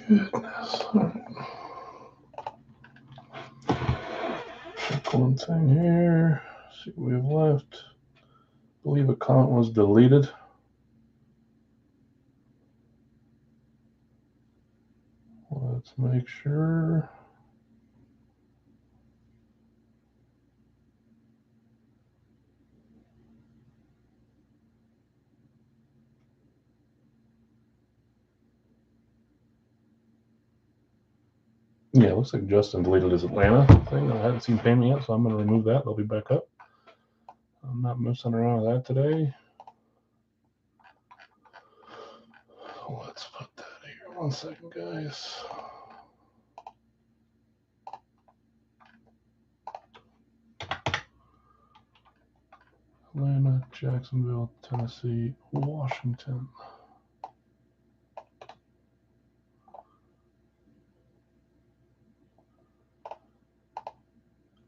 Goodness. All right. Check one thing here. See what we have left. I believe a comment was deleted. Let's make sure. Yeah, it looks like Justin deleted his Atlanta thing. I hadn't seen payment yet, so I'm going to remove that. They'll be back up. I'm not messing around with that today. Let's put that here. 1 second, guys. Atlanta, Jacksonville, Tennessee, Washington.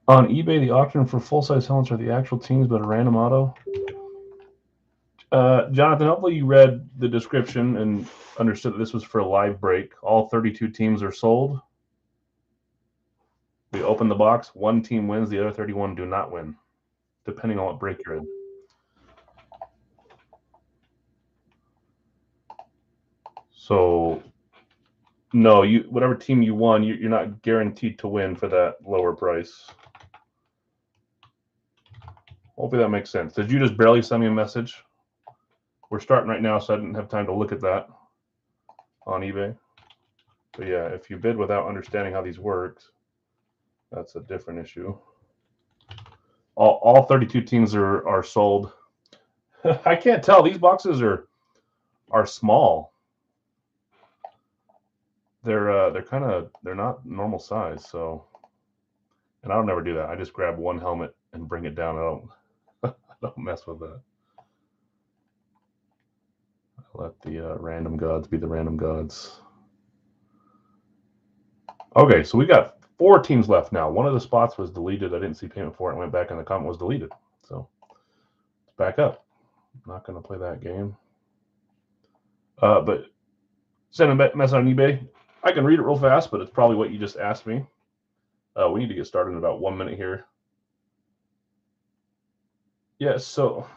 On eBay, the auction for full-size helmets are the actual teams, but a random auto. Jonathan, hopefully you read the description and understood that this was for a live break. All 32 teams are sold. We open the box. One team wins. The other 31 do not win, depending on what break you're in. So, no, whatever team you won, you're not guaranteed to win for that lower price. Hopefully that makes sense. Did you just barely send me a message? We're starting right now, so I didn't have time to look at that on eBay. But yeah, if you bid without understanding how these work, that's a different issue. All 32 teams are sold. I can't tell. These boxes are small. They're not normal size. So, and I don't never do that. I just grab one helmet and bring it down. I don't mess with that. I let the random gods be the random gods. Okay, so we got 4 teams left now. One of the spots was deleted. I didn't see payment for it. And went back and the comment was deleted. So it's back up. I'm not going to play that game. But send a message on eBay. I can read it real fast, but it's probably what you just asked me. We need to get started in about 1 minute here. Yeah, so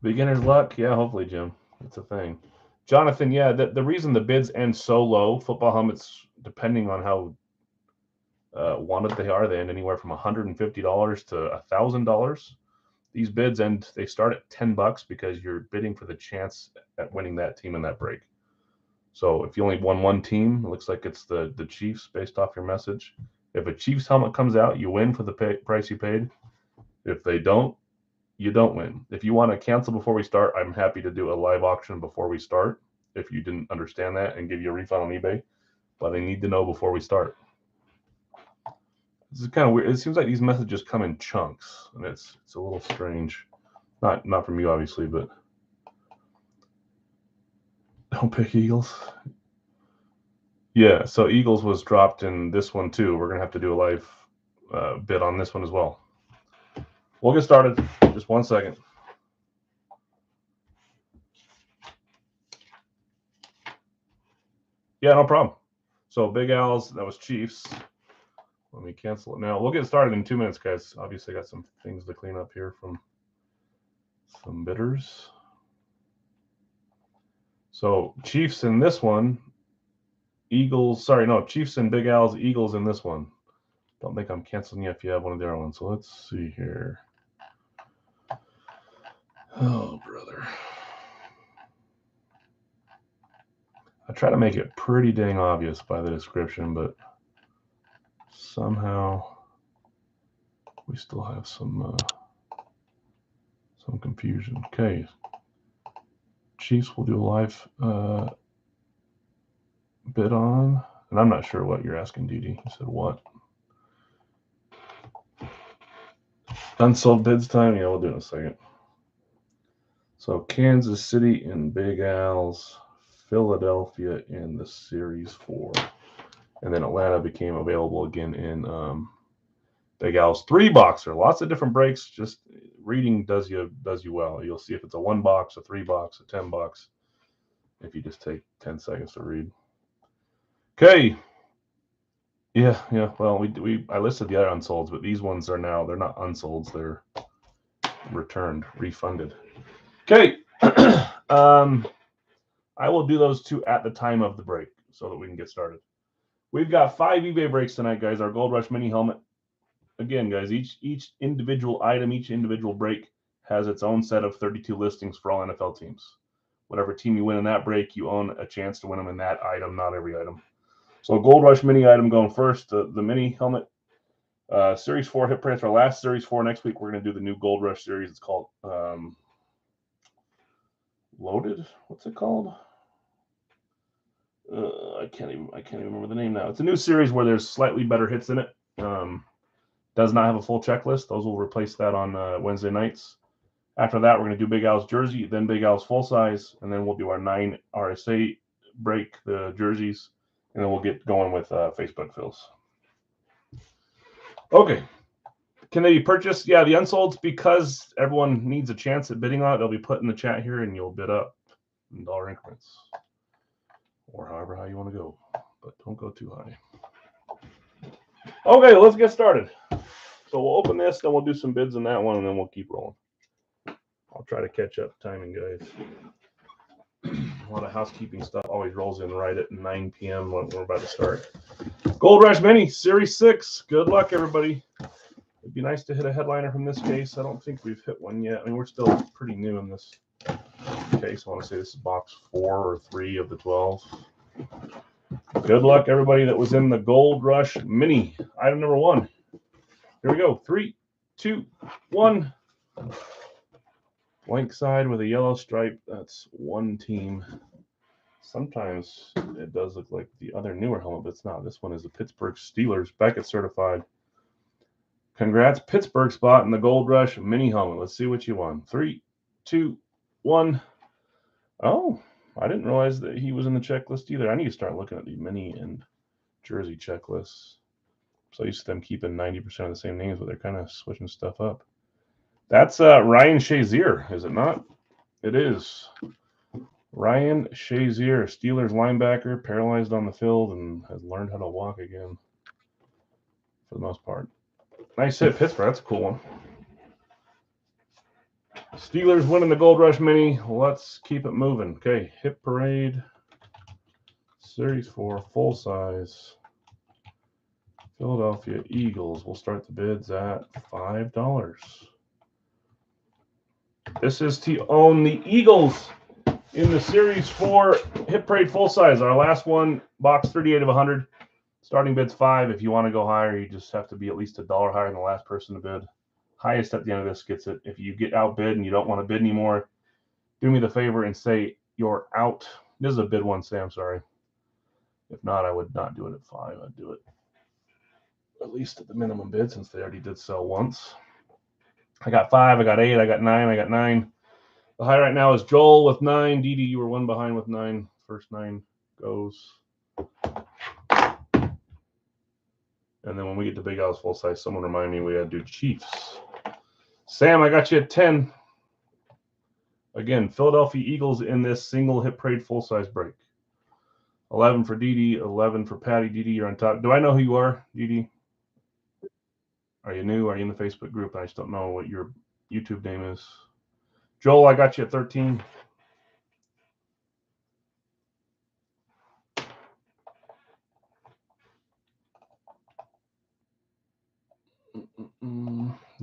beginner's luck. Yeah, hopefully, Jim. It's a thing. Jonathan, yeah, the reason the bids end so low, football helmets, depending on how wanted they are, they end anywhere from $150 to $1,000. These bids end, they start at $10 because you're bidding for the chance at winning that team in that break. So if you only won one team, it looks like it's the Chiefs based off your message. If a Chiefs helmet comes out, you win for the price you paid. If they don't, you don't win. If you want to cancel before we start, I'm happy to do a live auction before we start if you didn't understand that and give you a refund on eBay. But I need to know before we start. This is kind of weird. It seems like these messages come in chunks, and it's a little strange. Not from you, obviously, but don't pick Eagles. Yeah, so Eagles was dropped in this one too. We're gonna have to do a live bid on this one as well. We'll get started. Just 1 second. Yeah, no problem. So Big Al's, that was Chiefs. Let me cancel it now. We'll get started in 2 minutes, guys. Obviously, I got some things to clean up here from some bidders. So Chiefs in this one, Eagles. Sorry, no, Chiefs and Big Al's, Eagles in this one. Don't think I'm canceling you if you have one of the other ones. So let's see here. Oh, brother. I try to make it pretty dang obvious by the description, but somehow we still have some confusion. Okay. Chiefs will do a live bid on, and I'm not sure what you're asking, Didi. You said what? Unsold bids time? Yeah, we'll do it in a second. So Kansas City and Big Al's, Philadelphia in the Series 4. And then Atlanta became available again in Big Al's 3-boxer. Lots of different breaks. Just reading does you well. You'll see if it's a 1-box, a 3-box, a 10-box. If you just take 10 seconds to read. Okay. Yeah. Well, I listed the other unsolds, but these ones are now, they're not unsolds. They're returned, refunded. Okay. I will do those two at the time of the break so that we can get started. We've got 5 eBay breaks tonight, guys. Our Gold Rush mini helmet. Again, guys, each individual item, each individual break has its own set of 32 listings for all NFL teams. Whatever team you win in that break, you own a chance to win them in that item, not every item. So Gold Rush mini item going first, the mini helmet. Series 4 hip prints, our last Series 4. Next week, we're going to do the new Gold Rush series. It's called Loaded. What's it called? I can't even remember the name now. It's a new series where there's slightly better hits in it. Does not have a full checklist. Those will replace that on Wednesday nights. After that, we're going to do Big Al's jersey, then Big Al's full size, and then we'll do our 9 RSA break, the jerseys, and then we'll get going with Facebook fills. Okay. Can they be purchased? Yeah, the unsolds, because everyone needs a chance at bidding on it, they'll be put in the chat here, and you'll bid up in dollar increments. Or however high you want to go, but don't go too high. Okay, let's get started. So we'll open this, then we'll do some bids on that one, and then we'll keep rolling. I'll try to catch up timing, guys. A lot of housekeeping stuff always rolls in right at 9 p.m. when we're about to start. Gold Rush Mini, Series 6. Good luck, everybody. It'd be nice to hit a headliner from this case. I don't think we've hit one yet. I mean, we're still pretty new in this case. I want to say this is box 4 or 3 of the 12. Good luck, everybody that was in the Gold Rush Mini. Item number 1. Here we go. 3, 2, 1. Blank side with a yellow stripe. That's one team. Sometimes it does look like the other newer helmet, but it's not. This one is the Pittsburgh Steelers. Beckett certified. Congrats, Pittsburgh spot in the Gold Rush mini helmet. Let's see what you won. 3, 2, 1. Oh, I didn't realize that he was in the checklist either. I need to start looking at the mini and jersey checklists. So used to them keeping 90% of the same names, but they're kind of switching stuff up. That's Ryan Shazier, is it not? It is. Ryan Shazier, Steelers linebacker, paralyzed on the field and has learned how to walk again for the most part. Nice hit, Pittsburgh. That's a cool one. Steelers winning the Gold Rush Mini. Let's keep it moving. Okay, Hit Parade, Series 4, full size. Philadelphia Eagles. We'll start the bids at $5. This is to own the Eagles in the Series 4 Hit Parade full size. Our last one, box 38 of 100. Starting bid's $5. If you want to go higher, you just have to be at least $1 higher than the last person to bid. Highest at the end of this gets it. If you get outbid and you don't want to bid anymore, do me the favor and say you're out. This is a bid one, Sam. Sorry. If not, I would not do it at $5. I'd do it at least at the minimum bid since they already did sell once. I got 5, I got 8, I got 9, I got 9. The high right now is Joel with 9. Dee Dee, you were one behind with 9. First 9 goes. And then when we get to Big Al's full size, someone remind me we got to do Chiefs. Sam, I got you at 10. Again, Philadelphia Eagles in this single Hit Parade full size break. 11 for Dee Dee, 11 for Patty. Dee Dee, you're on top. Do I know who you are, Dee Dee? Are you new? Are you in the Facebook group? I just don't know what your YouTube name is. Joel, I got you at 13.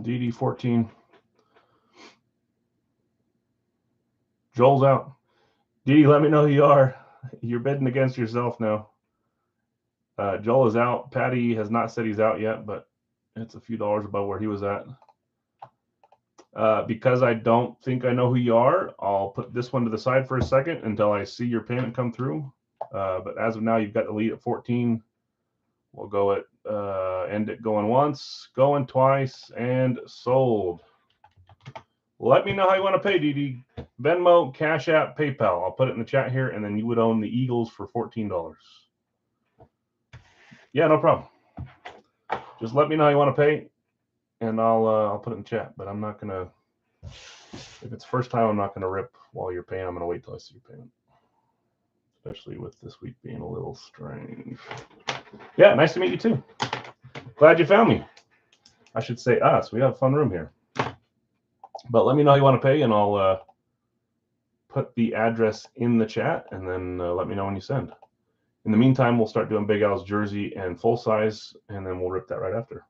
DD 14. Joel's out. DD, let me know who you are. You're bidding against yourself now. Joel is out. Patty has not said he's out yet, but it's a few dollars above where he was at. Because I don't think I know who you are, I'll put this one to the side for a second until I see your payment come through. But as of now, you've got the lead at 14. We'll go at end it going once, going twice, and sold. Let me know how you want to pay, DD. Venmo, Cash App, PayPal. I'll put it in the chat here, and then you would own the Eagles for $14. Yeah, no problem. Just let me know how you want to pay. and I'll put it in chat. But I'm not gonna. If it's first time, I'm not gonna rip while you're paying. I'm gonna wait till I see your payment. Especially with this week being a little strange. Yeah, nice to meet you too. Glad you found me. I should say us. We have a fun room here. But let me know how you want to pay, and I'll put the address in the chat, and then let me know when you send. In the meantime, we'll start doing Big Al's jersey and full size, and then we'll rip that right after.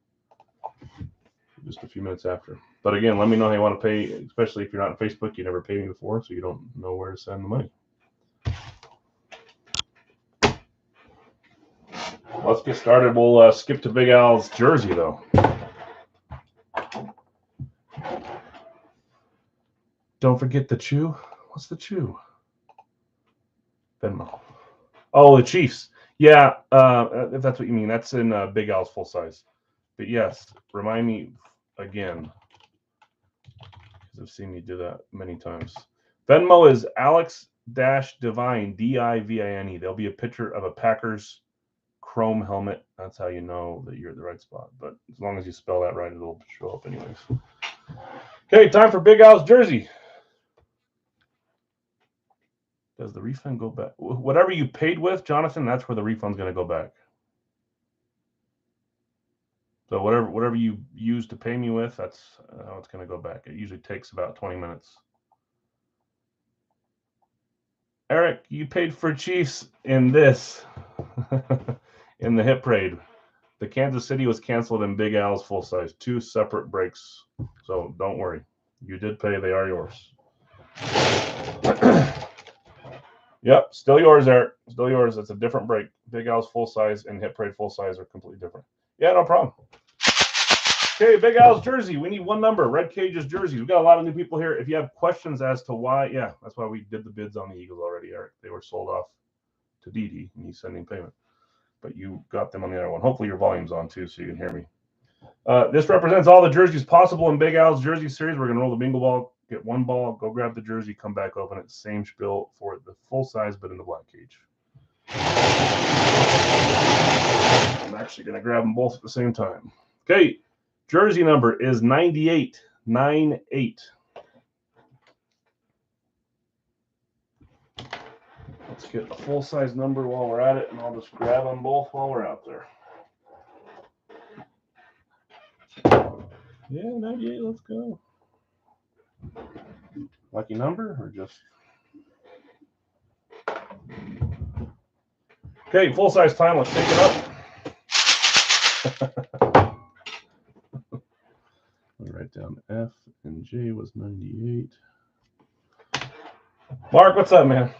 Just a few minutes after. But again, let me know how you want to pay, especially if you're not on Facebook. You never paid me before, so you don't know where to send the money. Let's get started. We'll skip to Big Al's jersey, though. Don't forget the chew. What's the chew? Venmo. Oh, the Chiefs. Yeah, if that's what you mean. That's in Big Al's full size. But yes, remind me again, because I've seen you do that many times. Venmo is Alex-Divine, D-I-V-I-N-E. There'll be a picture of a Packers chrome helmet. That's how you know that you're at the right spot. But as long as you spell that right, it'll show up anyways. Okay, time for Big Al's jersey. Does the refund go back? Whatever you paid with, Jonathan, that's where the refund's going to go back. So whatever you use to pay me with, that's how it's going to go back. It usually takes about 20 minutes. Eric, you paid for Chiefs in this, in the hip parade. The Kansas City was canceled in Big Al's full size. 2 separate breaks. So don't worry. You did pay. They are yours. Yep, still yours, Eric. Still yours. It's a different break. Big Al's full size and hip parade full size are completely different. Yeah, no problem. Okay, Big Al's jersey. We need one number. Red Cage's jerseys. We've got a lot of new people here. If you have questions as to why, yeah, that's why we did the bids on the Eagles already, Eric. They were sold off to Didi, and he's sending payment. But you got them on the other one. Hopefully your volume's on too, so you can hear me. This represents all the jerseys possible in Big Al's jersey series. We're going to roll the bingo ball, get one ball, go grab the jersey, come back, open it. Same spiel for the full size, but in the black cage. I'm actually going to grab them both at the same time. Okay, jersey number is 9898. Let's get a full size number while we're at it, and I'll just grab them both while we're out there. Yeah, 98, let's go. Lucky number or just? Okay, full size time. Let's take it up. I'll write down F and J was 98. Mark, what's up, man?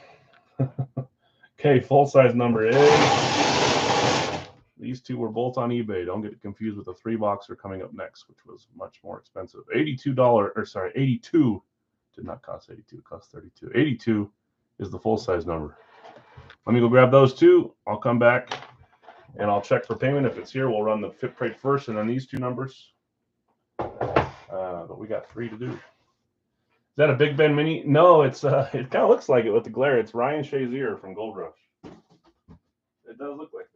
Okay, full size number is. These two were both on eBay. Don't get confused with the 3-boxer coming up next, which was much more expensive. $82 did not cost 82. It cost 32. 82 is the full size number. Let me go grab those two. I'll come back and I'll check for payment. If it's here, we'll run the fit parade first and then these two numbers. But we got 3 to do. Is that a Big Ben mini? No, it's it kind of looks like it with the glare. It's Ryan Shazier from Gold Rush. It does look like that.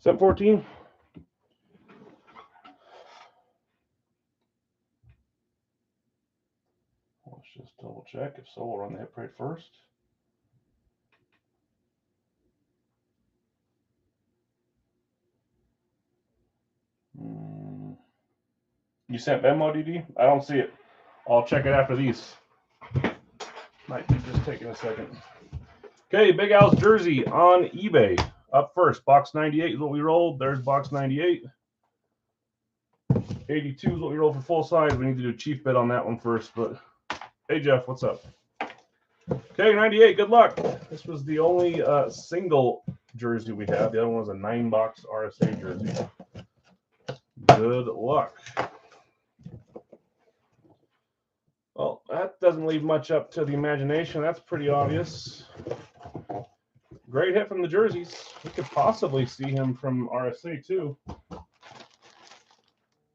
Set 14. Let's just double check. If so, we'll run the hip parade first. You sent Venmo, DD? I don't see it. I'll check it after these. Might be just taking a second. Okay, Big Al's jersey on eBay. Up first, box 98 is what we rolled. There's box 98. 82 is what we roll for full size. We need to do a chief bid on that one first. But hey, Jeff, what's up? Okay, 98. Good luck. This was the only single jersey we had. The other one was a 9-box RSA jersey. Good luck. Well, that doesn't leave much up to the imagination. That's pretty obvious. Great hit from the jerseys. We could possibly see him from RSA too.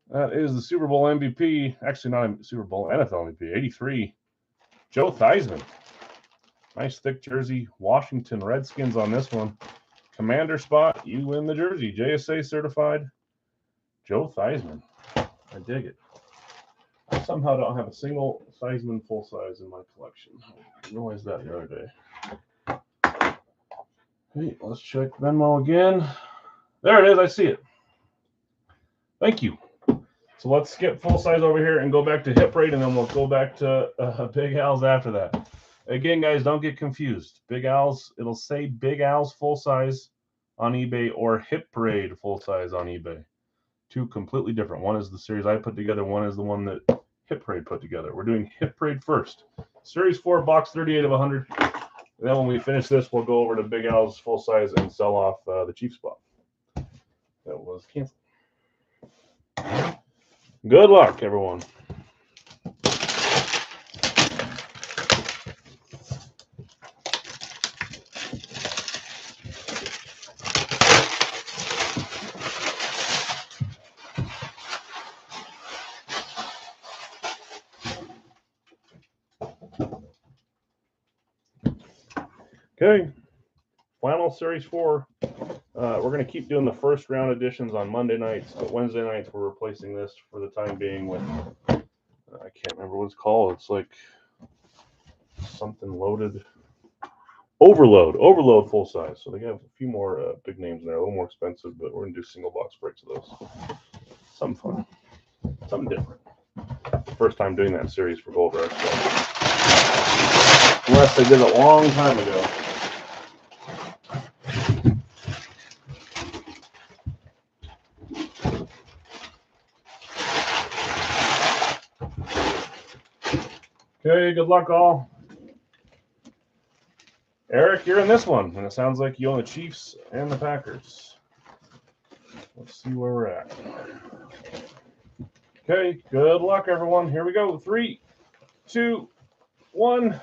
That is the Super Bowl MVP. Actually, not a Super Bowl, NFL MVP. 83. Joe Theismann. Nice thick jersey. Washington Redskins on this one. Commander spot. You win the jersey. JSA certified. Joe Theismann. I dig it. I somehow don't have a single Theismann full size in my collection. I realized that the other day. Hey, let's check Venmo again. There it is. I see it. Thank you. So let's skip full size over here and go back to hip rate, and then we'll go back to Big Al's after that. Again, guys, don't get confused. Big Al's, it'll say Big Al's full size on eBay or Hip Parade full size on eBay. Two completely different. One is the series I put together. One is the one that Hip Parade put together. We're doing Hip Parade first. Series 4, box 38 of 100. And then when we finish this, we'll go over to Big Al's full size and sell off the cheap spot. That was canceled. Good luck, everyone. Okay, final series 4. We're going to keep doing the first round editions on Monday nights, but Wednesday nights we're replacing this for the time being with, I can't remember what it's called. It's like something loaded. Overload full size. So they have a few more big names in there, a little more expensive, but we're going to do single box breaks of those. Something fun. Something different. First time doing that series for Gold Rush. So. Unless they did it a long time ago. Okay, good luck all. Eric, you're in this one, and it sounds like you own the Chiefs and the Packers. Let's see where we're at. Okay, good luck, everyone. Here we go. 3, 2, 1.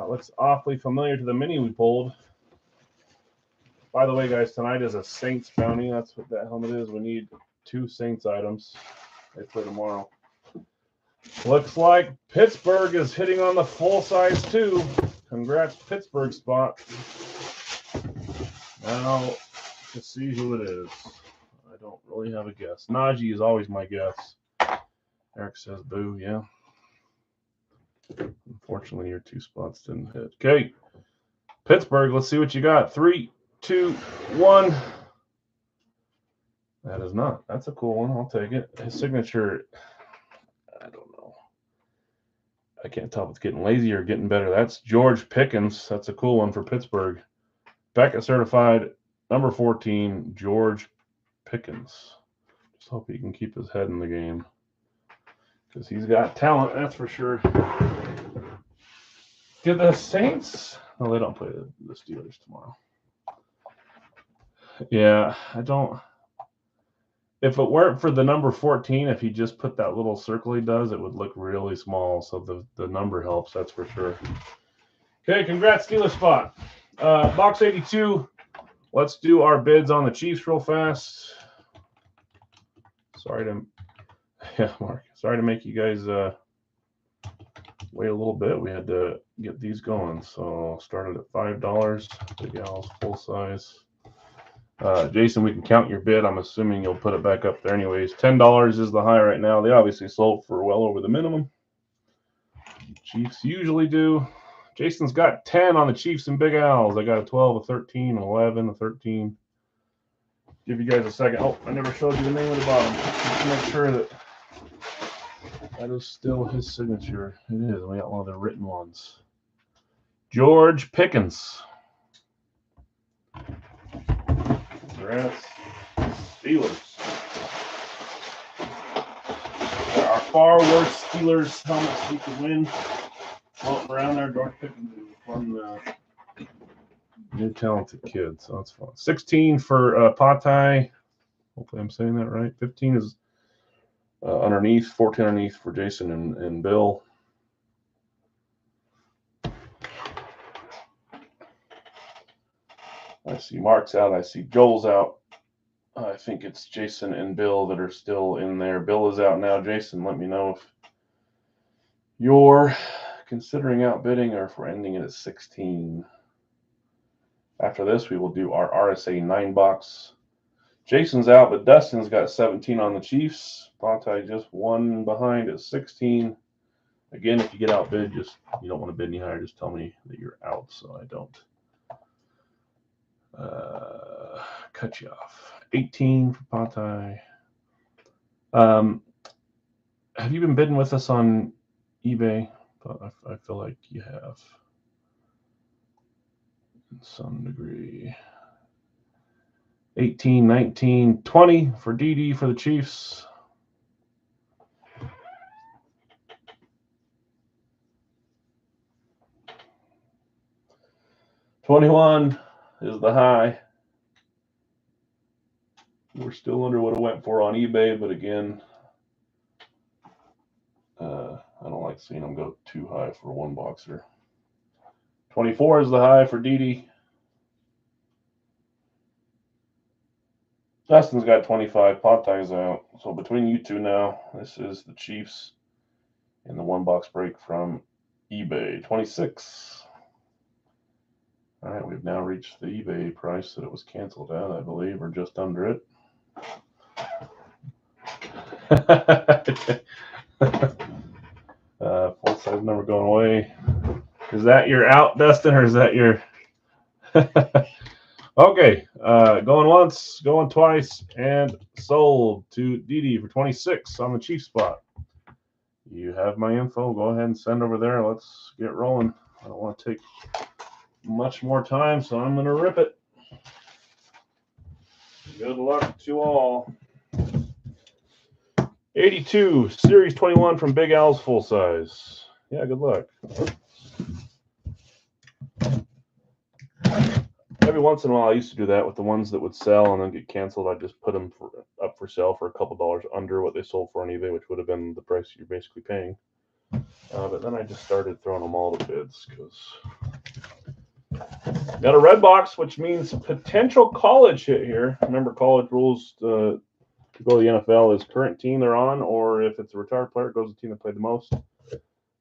Looks awfully familiar to the mini we pulled. By the way, guys, tonight is a Saints bounty. That's what that helmet is. We need 2 Saints items. They play tomorrow. Looks like Pittsburgh is hitting on the full size too. Congrats, Pittsburgh spot. Now to see who it is. I don't really have a guess. Najee is always my guess. Eric says boo, yeah. Unfortunately, your 2 spots didn't hit. Okay. Pittsburgh, let's see what you got. 3, 2, 1. That is not. That's a cool one. I'll take it. His signature, I don't know. I can't tell if it's getting lazy or getting better. That's George Pickens. That's a cool one for Pittsburgh. Beckett certified, number 14, George Pickens. Just hope he can keep his head in the game. Because he's got talent, that's for sure. Did the Saints? No, they don't play the Steelers tomorrow. Yeah, I don't. If it weren't for the number 14, if he just put that little circle he does, it would look really small. So the number helps, that's for sure. Okay, congrats, Steelers spot. Box 82. Let's do our bids on the Chiefs real fast. Mark. Sorry to make you guys wait a little bit. We had to get these going. So started at $5. Big Al's full size. Jason, we can count your bid. I'm assuming you'll put it back up there anyways. $10 is the high right now. They obviously sold for well over the minimum. Chiefs usually do. Jason's got 10 on the Chiefs and Big Al's. I got a 12, a 13, an 11, a 13. Give you guys a second. Oh, I never showed you the name of the bottom. Just to make sure that is still his signature. It is. We got one of the written ones. George Pickens. Congrats, Steelers. far worse Steelers helmets you could win. Floating around there, George Pickens is a fun, new talented kid, so that's fun. 16 for Patai. Hopefully I'm saying that right. 15 is underneath, 14 underneath for Jason and Bill. I see Mark's out. I see Joel's out. I think it's Jason and Bill that are still in there. Bill is out now. Jason, let me know if you're considering outbidding or if we're ending it at 16. After this, we will do our RSA 9-box. Jason's out, but Dustin's got 17 on the Chiefs. Bontai just one behind at 16. Again, if you get outbid, you don't want to bid any higher, just tell me that you're out so I don't cut you off. 18 for Bontai. Have you been bidding with us on eBay? I feel like you have. In some degree. 18, 19, 20 for DD for the Chiefs. $21 is the high. We're still under what it went for on eBay, but again, I don't like seeing them go too high for one boxer. 24 is the high for DD. Dustin's got 25. Pontag's out. So between you two now, this is the Chiefs in the one box break from eBay. 26. All right, we've now reached the eBay price that it was canceled at, I believe, or just under it. Full size number going away. Is that your out, Dustin, or is that your... Okay, going once, going twice, and sold to DD for 26 on the Chief spot. You have my info. Go ahead and send over there. Let's get rolling. I don't want to take much more time, so I'm going to rip it. Good luck to all. 82, Series 21 from Big Al's full size. Yeah, good luck. Every once in a while, I used to do that with the ones that would sell and then get canceled. I'd just put them up for sale for a couple dollars under what they sold for on eBay, which would have been the price you're basically paying. But then I just started throwing them all to bids because got a red box, which means potential college hit here. Remember, college rules to go to the NFL is current team they're on, or if it's a retired player, it goes to the team that played the most.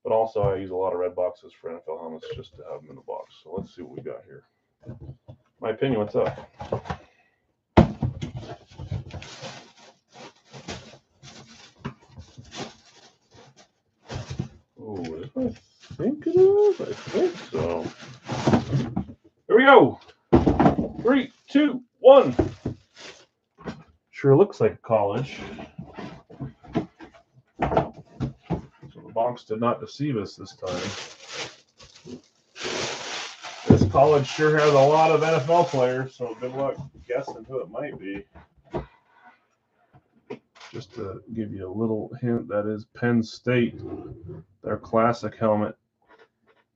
But also, I use a lot of red boxes for NFL helmets just to have them in the box. So let's see what we got here. My opinion, what's up? Oh, I think it is. I think so. Here we go. 3, 2, 1. Sure looks like college. So the box did not deceive us this time. This college sure has a lot of NFL players, so good luck guessing who it might be. Just to give you a little hint, that is Penn State, their classic helmet.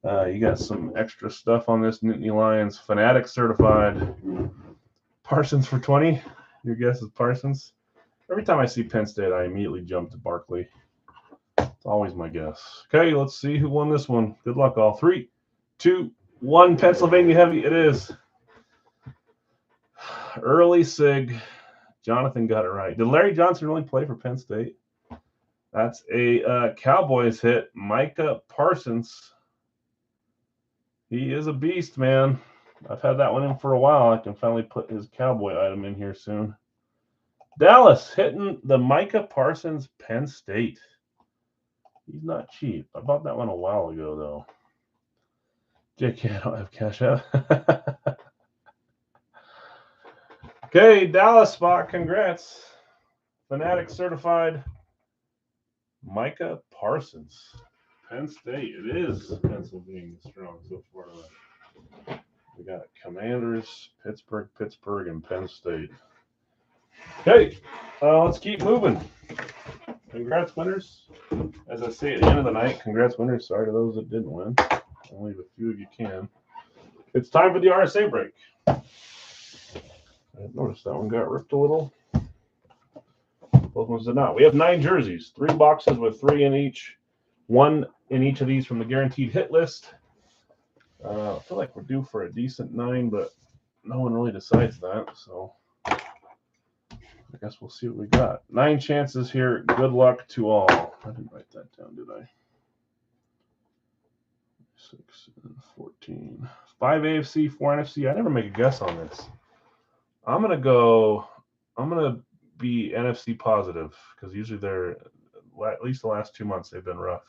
You got some extra stuff on this Nittany Lions Fanatic certified. Parsons for 20. Your guess is Parsons. Every time I see Penn State, I immediately jump to Barkley. It's always my guess. Okay, let's see who won this one. Good luck, all. 3, 2, 1. Pennsylvania Heavy. It is. Early Sig. Jonathan got it right. Did Larry Johnson really play for Penn State? That's a Cowboys hit. Micah Parsons. He is a beast, man. I've had that one in for a while. I can finally put his Cowboy item in here soon. Dallas hitting the Micah Parsons Penn State. He's not cheap. I bought that one a while ago, though. JK, I don't have cash out. Okay, Dallas spot. Congrats. Fanatic certified Micah Parsons. Penn State. It is Pennsylvania strong so far. We got Commanders, Pittsburgh, and Penn State. Okay, let's keep moving. Congrats, winners. As I say at the end of the night, congrats, winners. Sorry to those that didn't win. Only a few of you can. It's time for the RSA break. I noticed that one got ripped a little. Both ones did not. We have 9 jerseys, 3 boxes with 3 in each. 1 in each of these from the guaranteed hit list. I feel like we're due for a decent 9, but no one really decides that. So I guess we'll see what we got. 9 chances here. Good luck to all. I didn't write that down, did I? 6 and 14. 5 AFC, 4 NFC. I never make a guess on this. I'm going to be NFC positive because usually they're, at least the last 2 months, they've been rough.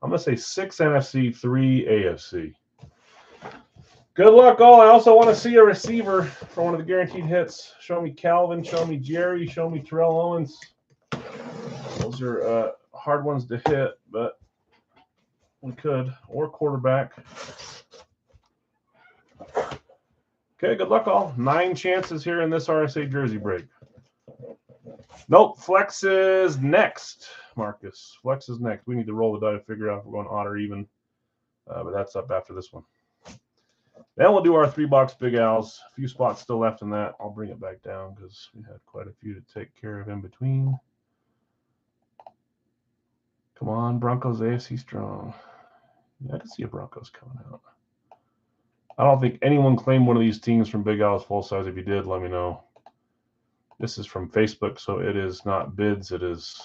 I'm going to say 6 NFC, 3 AFC. Good luck, all. I also want to see a receiver for one of the guaranteed hits. Show me Calvin. Show me Jerry. Show me Terrell Owens. Those are hard ones to hit, but we could. Or quarterback. Okay, good luck, all. 9 chances here in this RSA jersey break. Nope, Flex is next, Marcus. Flex is next. We need to roll the die to figure out if we're going odd or even, but that's up after this one. Then we'll do our 3-box Big Al's. A few spots still left in that. I'll bring it back down because we had quite a few to take care of in between. Come on, Broncos AFC strong. Yeah, I can see a Broncos coming out. I don't think anyone claimed one of these teams from Big Al's full size. If you did, let me know. This is from Facebook, so it is not bids. It is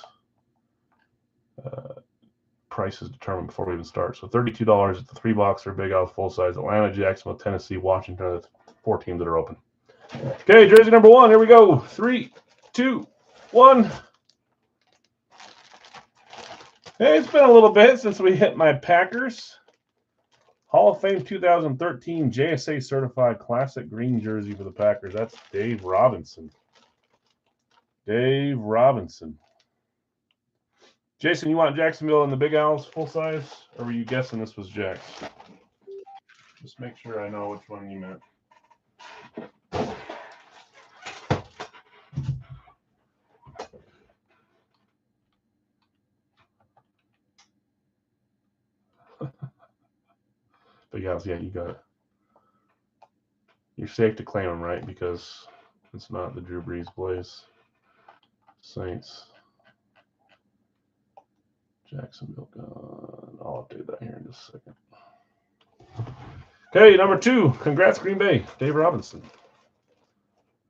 prices determined before we even start. So $32 at the 3-boxer, Big Al's full size. Atlanta, Jacksonville, Tennessee, Washington are the 4 teams that are open. Okay, jersey number 1. Here we go. 3, 2, 1. Hey, it's been a little bit since we hit my Packers. Hall of Fame 2013 JSA certified classic green jersey for the Packers. That's Dave Robinson. Dave Robinson. Jason, you want Jacksonville and the Big Al's full size? Or were you guessing this was Jack's? Just make sure I know which one you meant. Big Al's, yeah, you got it. You're safe to claim them, right? Because it's not the Drew Brees Blaze. Saints. Jacksonville gone. I'll update that here in just a second. Okay, number 2. Congrats, Green Bay. Dave Robinson.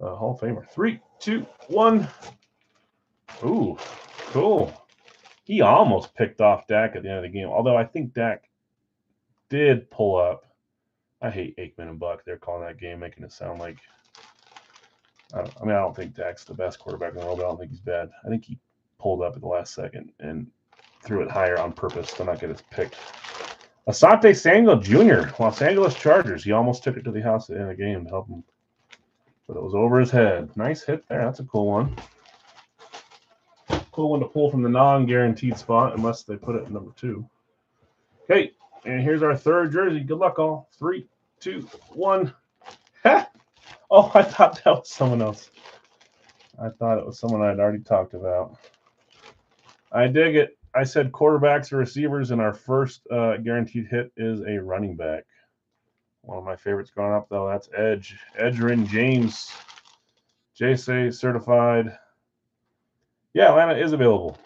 Hall of Famer. 3, 2, 1. Ooh, cool. He almost picked off Dak at the end of the game, although I think Dak did pull up. I hate Aikman and Buck. They're calling that game, making it sound like I don't think Dak's the best quarterback in the world, but I don't think he's bad. I think he pulled up at the last second and threw it higher on purpose to not get his pick. Asante Samuel Jr., Los Angeles Chargers. He almost took it to the house at the end of the game to help him, but it was over his head. Nice hit there. That's a cool one. Cool one to pull from the non-guaranteed spot, unless they put it in number 2. Okay, and here's our 3rd jersey. Good luck, all. 3, 2, 1. Ha! Oh, I thought that was someone else. I thought it was someone I'd already talked about. I dig it. I said quarterbacks or receivers, and our first guaranteed hit is a running back. One of my favorites growing up, though, that's Edge. Edgerrin James. JSA certified. Yeah, Atlanta is available.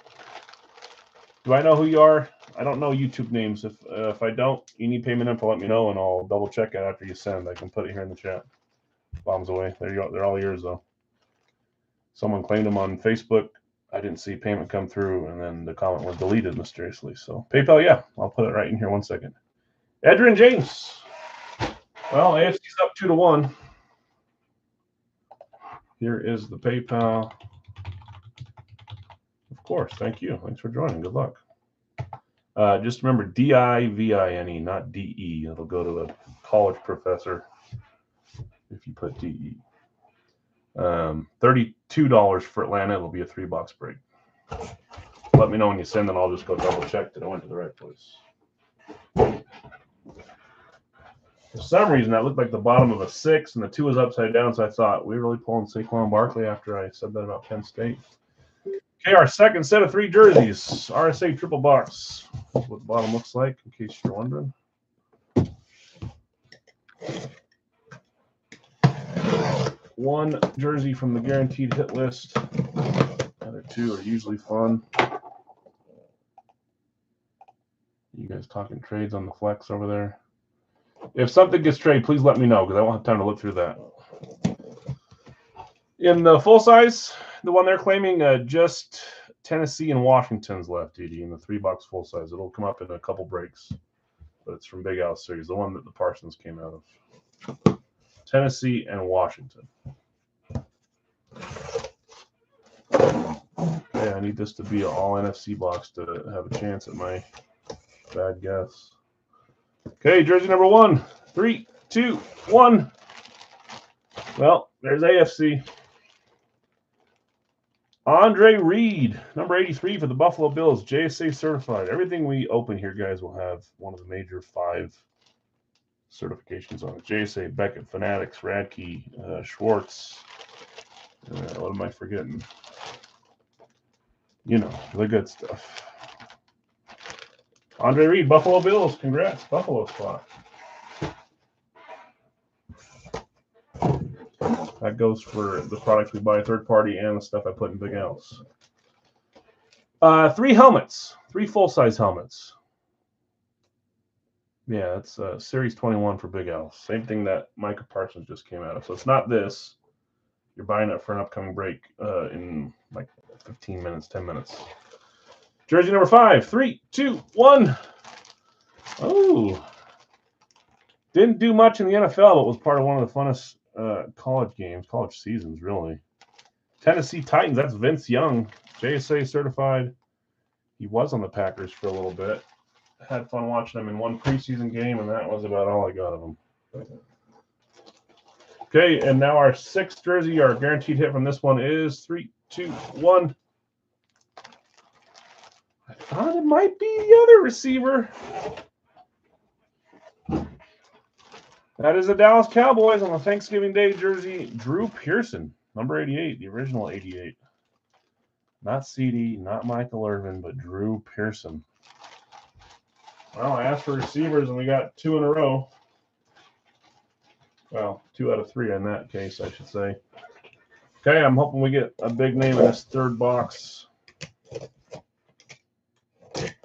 Do I know who you are? I don't know YouTube names. If I don't, you need payment info, let me know, and I'll double check it after you send. I can put it here in the chat. Bombs away. There you go. They're all yours, though. Someone claimed them on Facebook. I didn't see payment come through, and then the comment was deleted mysteriously. So PayPal, yeah, I'll put it right in here 1 second. Edgerrin James. Well, AFC's up 2-1. Here is the PayPal. Of course, thank you. Thanks for joining. Good luck. Just remember D-I-V-I-N-E, not D-E. It'll go to a college professor if you put D-E. $32 for Atlanta. It'll be a 3-box break. Let me know when you send it. I'll just go double check that I went to the right place. For some reason, that looked like the bottom of a 6, and the 2 was upside down, so I thought, we were really pulling Saquon Barkley after I said that about Penn State. Okay, our second set of 3 jerseys. RSA triple box. That's what the bottom looks like, in case you're wondering. One jersey from the guaranteed hit list. The other 2 are usually fun. You guys talking trades on the flex over there? If something gets traded, please let me know because I won't have time to look through that. In the full size, the one they're claiming, just Tennessee and Washington's left, Edie, in the 3-box full size. It'll come up in a couple breaks, but it's from Big House Series, the one that the Parsons came out of. Tennessee and Washington. Okay, I need this to be an all NFC box to have a chance at my bad guess. Okay, jersey number 1. 3, 2, 1. Well, there's AFC. Andre Reed, number 83 for the Buffalo Bills, JSA certified. Everything we open here, guys, will have one of the major 5 certifications on it. JSA, Beckett, Fanatics, Radkey, Schwartz. What am I forgetting? You know, the good stuff. Andre Reed, Buffalo Bills. Congrats, Buffalo spot. That goes for the products we buy third party and the stuff I put in Big House. 3 helmets, 3 full-size helmets. Yeah, it's Series 21 for Big House. Same thing that Micah Parsons just came out of. So it's not this. You're buying it for an upcoming break in like 15 minutes, 10 minutes. Jersey number 5, 3, 2, 1. Oh. Didn't do much in the NFL, but was part of one of the funnest college games, college seasons, really. Tennessee Titans, that's Vince Young, JSA certified. He was on the Packers for a little bit. Had fun watching him in one preseason game, and that was about all I got of him. Okay, and now our 6th jersey, our guaranteed hit from this one is 3, 2, 1. I thought it might be the other receiver. That is the Dallas Cowboys on the Thanksgiving Day jersey. Drew Pearson, number 88, the original 88. Not CD, not Michael Irvin, but Drew Pearson. Well, I asked for receivers, and we got 2 in a row. Well, 2 out of 3 in that case, I should say. Okay, I'm hoping we get a big name in this 3rd box.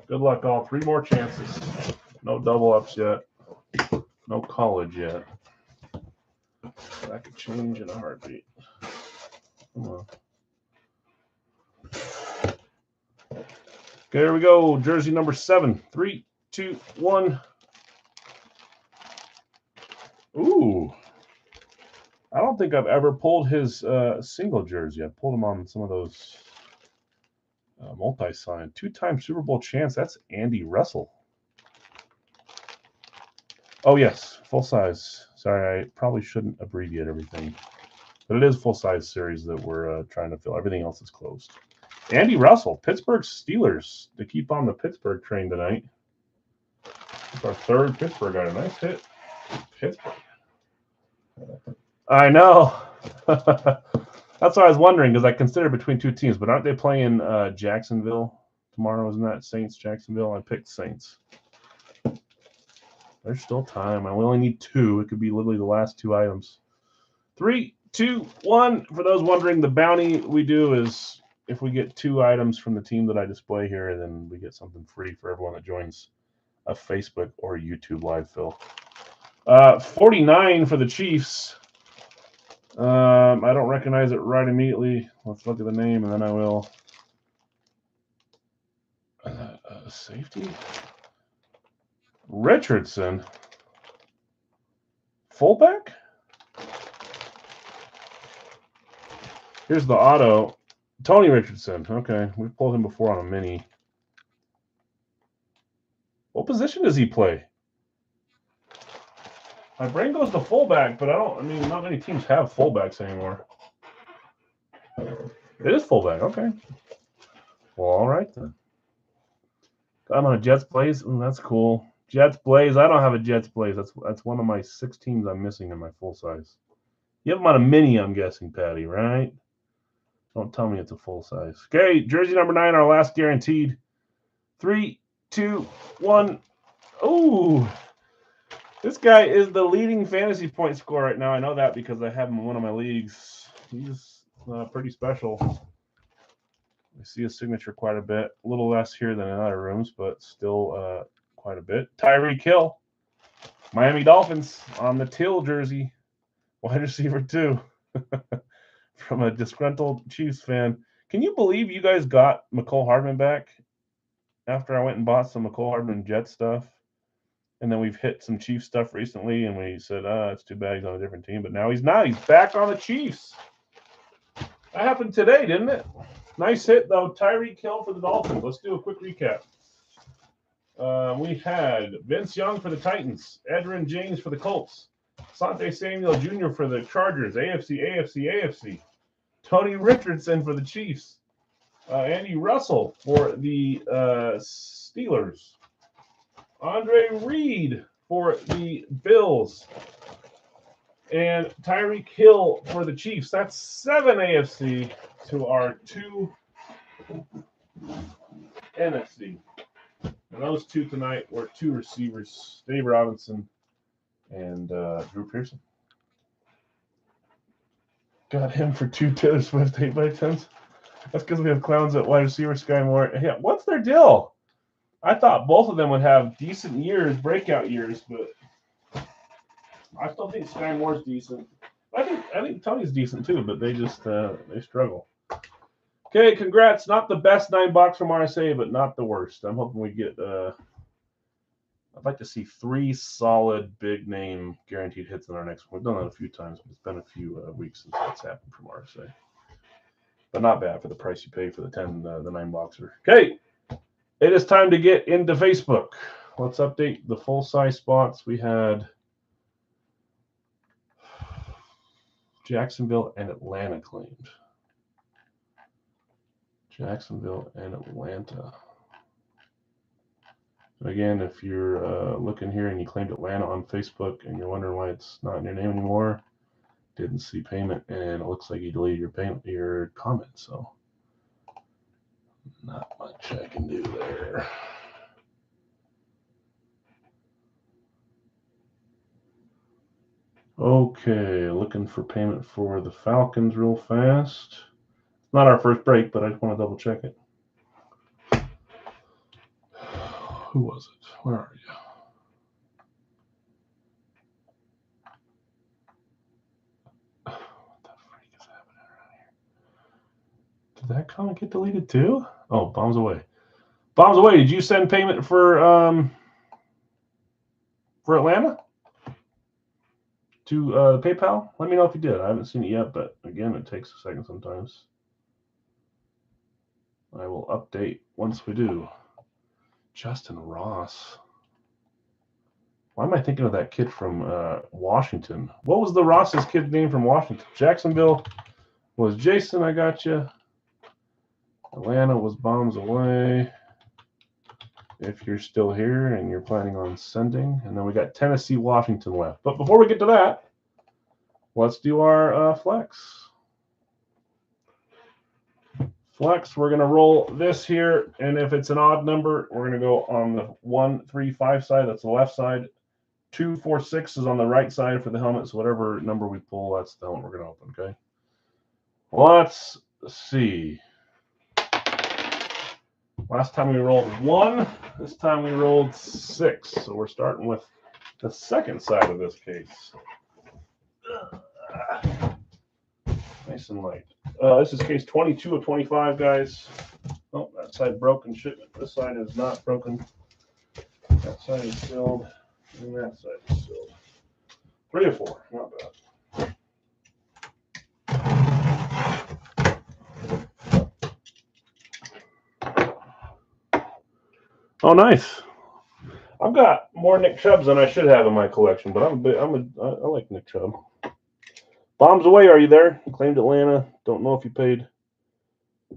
Good luck, all. 3 more chances. No double ups yet. No college yet. That could change in a heartbeat. Come on. Okay, here we go. Jersey number 7. 3, 2, 1. Ooh. I don't think I've ever pulled his single jersey. I pulled him on some of those multi-sign. 2-time Super Bowl champs. That's Andy Russell. Oh, yes. Full size. Sorry, I probably shouldn't abbreviate everything. But it is full-size series that we're trying to fill. Everything else is closed. Andy Russell, Pittsburgh Steelers, to keep on the Pittsburgh train tonight. It's our 3rd Pittsburgh item. Nice hit. Pittsburgh. I know. That's what I was wondering, because I considered between 2 teams. But aren't they playing Jacksonville tomorrow? Isn't that Saints, Jacksonville? I picked Saints. There's still time. We only need 2. It could be literally the last 2 items. 3, 2, 1. For those wondering, the bounty we do is if we get 2 items from the team that I display here, then we get something free for everyone that joins a Facebook or YouTube live fill. 49 for the Chiefs. I don't recognize it right immediately. Let's look at the name, and then I will. Safety? Richardson. Fullback? Here's the auto. Tony Richardson. Okay, we've pulled him before on a mini. What position does he play? My brain goes to fullback, but not many teams have fullbacks anymore. It is fullback, okay. Well, all right then. I'm on a Jets Blaze. Ooh, that's cool. Jets Blaze. I don't have a Jets Blaze. That's one of my 6 teams I'm missing in my full size. You have them on a mini, I'm guessing, Patty, right? Don't tell me it's a full size. Okay, jersey number 9, our last guaranteed. 3, 2, 1. Oh, this guy is the leading fantasy point scorer right now. I know that because I have him in one of my leagues. He's pretty special. I see his signature quite a bit. A little less here than in other rooms, but still quite a bit. Tyreek Hill, Miami Dolphins on the Till jersey. Wide receiver 2 from a disgruntled Chiefs fan. Can you believe you guys got McCole Hardman back after I went and bought some McCole Hardman Jet stuff? And then we've hit some Chiefs stuff recently, and we said, it's too bad he's on a different team. But now he's not. He's back on the Chiefs. That happened today, didn't it? Nice hit, though. Tyreek Hill for the Dolphins. Let's do a quick recap. We had Vince Young for the Titans, Edgerrin James for the Colts, Asante Samuel Jr. for the Chargers, AFC. Tony Richardson for the Chiefs, Andy Russell for the Steelers, Andre Reed for the Bills, and Tyreek Hill for the Chiefs. That's 7 AFC to our 2 NFC. And those 2 tonight were 2 receivers, Dave Robinson and Drew Pearson. Got him for 2 Taylor Swift 8x10s. That's because we have clowns at wide receiver, Sky Moore. Yeah, what's their deal? I thought both of them would have decent years, breakout years, but I still think Sky Moore's decent. I think Tony's decent too, but they just they struggle. Okay, congrats. Not the best 9 box from RSA, but not the worst. I'm hoping we get I'd like to see 3 solid big name guaranteed hits in our next one. We've done that a few times, but it's been a few weeks since that's happened from RSA. But not bad for the price you pay for the 9 boxer. Okay, it is time to get into Facebook. Let's update the full size spots. We had Jacksonville and Atlanta claimed. Jacksonville and Atlanta. Again, if you're looking here and you claimed Atlanta on Facebook and you're wondering why it's not in your name anymore, didn't see payment, and it looks like you deleted your comment, so not much I can do there. Okay, looking for payment for the Falcons real fast. Not our first break, but I just want to double check it. Who was it? Where are you? What the freak is happening around here? Did that comment get deleted too? Oh, bombs away. Bombs away. Did you send payment for Atlanta to PayPal? Let me know if you did. I haven't seen it yet, but again, it takes a second sometimes. I will update once we do. Justin Ross. Why am I thinking of that kid from Washington? What was the Ross's kid's name from Washington? Jacksonville was Jason, I got you. Atlanta was bombs away. If you're still here and you're planning on sending. And then we got Tennessee, Washington left. But before we get to that, let's do our flex. Flex, we're going to roll this here, and if it's an odd number, we're going to go on the 1, 3, 5 side. That's the left side. 2, 4, 6 is on the right side for the helmet. So whatever number we pull, that's the helmet we're going to open. Okay. Let's see. Last time we rolled 1. This time we rolled 6. So we're starting with the second side of this case. Nice and light. This is case 22 of 25, guys. Oh, that side broken shipment. This side is not broken. That side is filled, and that side is filled. 3 of 4, not bad. Oh, nice. I've got more Nick Chubbs than I should have in my collection, but I like Nick Chubb. Bombs away, are you there? Claimed Atlanta. Don't know if you paid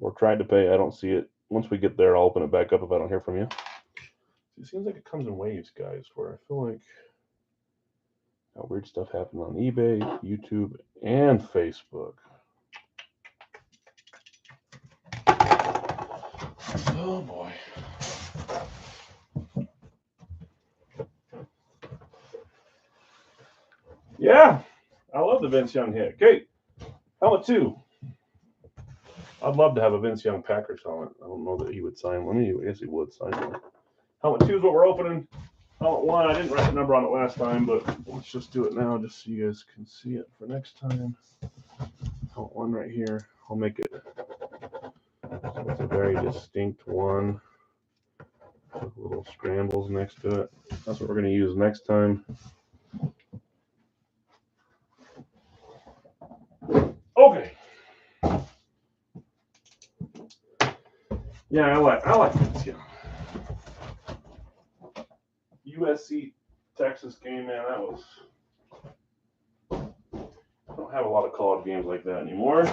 or tried to pay. I don't see it. Once we get there, I'll open it back up if I don't hear from you. It seems like it comes in waves, guys, where I feel like weird stuff happened on eBay, YouTube, and Facebook. Oh boy. Yeah, I love the Vince Young hit. Okay, helmet 2. I'd love to have a Vince Young Packers helmet. I don't know that he would sign one. I guess he would sign one. Helmet 2 is what we're opening. Helmet 1, I didn't write the number on it last time, but let's just do it now just so you guys can see it for next time. Helmet 1 right here. I'll make it. So it's a very distinct one with little scrambles next to it. That's what we're going to use next time. Okay. Yeah, I like Vince Young. USC Texas game, man, that was. I don't have a lot of college games like that anymore.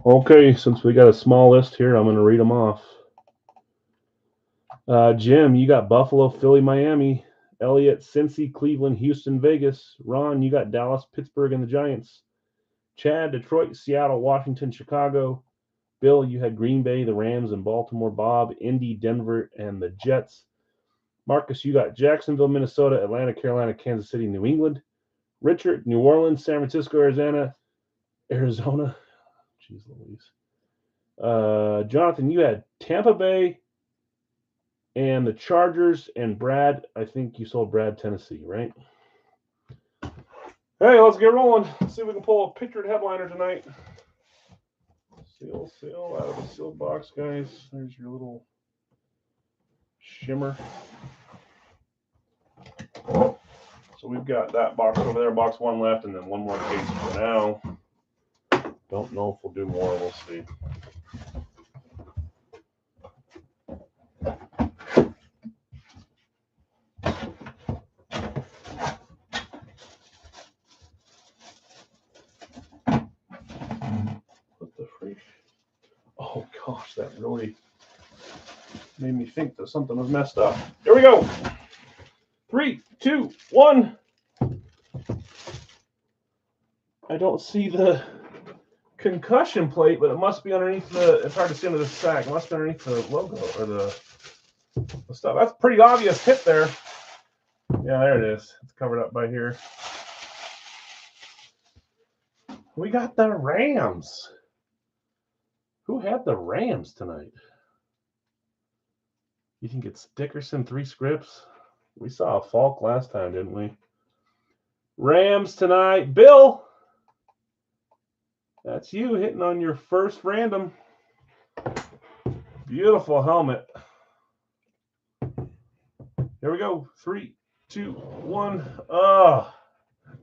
Okay, since we got a small list here, I'm going to read them off. Jim, you got Buffalo, Philly, Miami. Elliot, Cincy, Cleveland, Houston, Vegas. Ron, you got Dallas, Pittsburgh, and the Giants. Chad, Detroit, Seattle, Washington, Chicago. Bill, you had Green Bay, the Rams, and Baltimore. Bob, Indy, Denver, and the Jets. Marcus, you got Jacksonville, Minnesota, Atlanta, Carolina, Kansas City, New England. Richard, New Orleans, San Francisco, Arizona. Jeez Louise. Jonathan, you had Tampa Bay and the Chargers, and Brad, I think you sold Brad, Tennessee, right? Hey, let's get rolling. Let's see if we can pull a pictured headliner tonight. Seal out of the sealed box, guys. There's your little shimmer. So we've got that box over there, box 1 left, and then one more case for now. Don't know if we'll do more. We'll see. What the freak? Oh gosh, that really made me think that something was messed up. Here we go. 3, 2, 1. I don't see the concussion plate, but it must be underneath the. It's hard to see under the sack. It must be underneath the logo or the stuff. That's a pretty obvious hit there. Yeah, there it is. It's covered up by here. We got the Rams. Who had the Rams tonight? You think it's Dickerson, 3 scripts? We saw a Falk last time, didn't we? Rams tonight. Bill, that's you hitting on your first random. Beautiful helmet. Here we go. 3, 2, 1. Oh,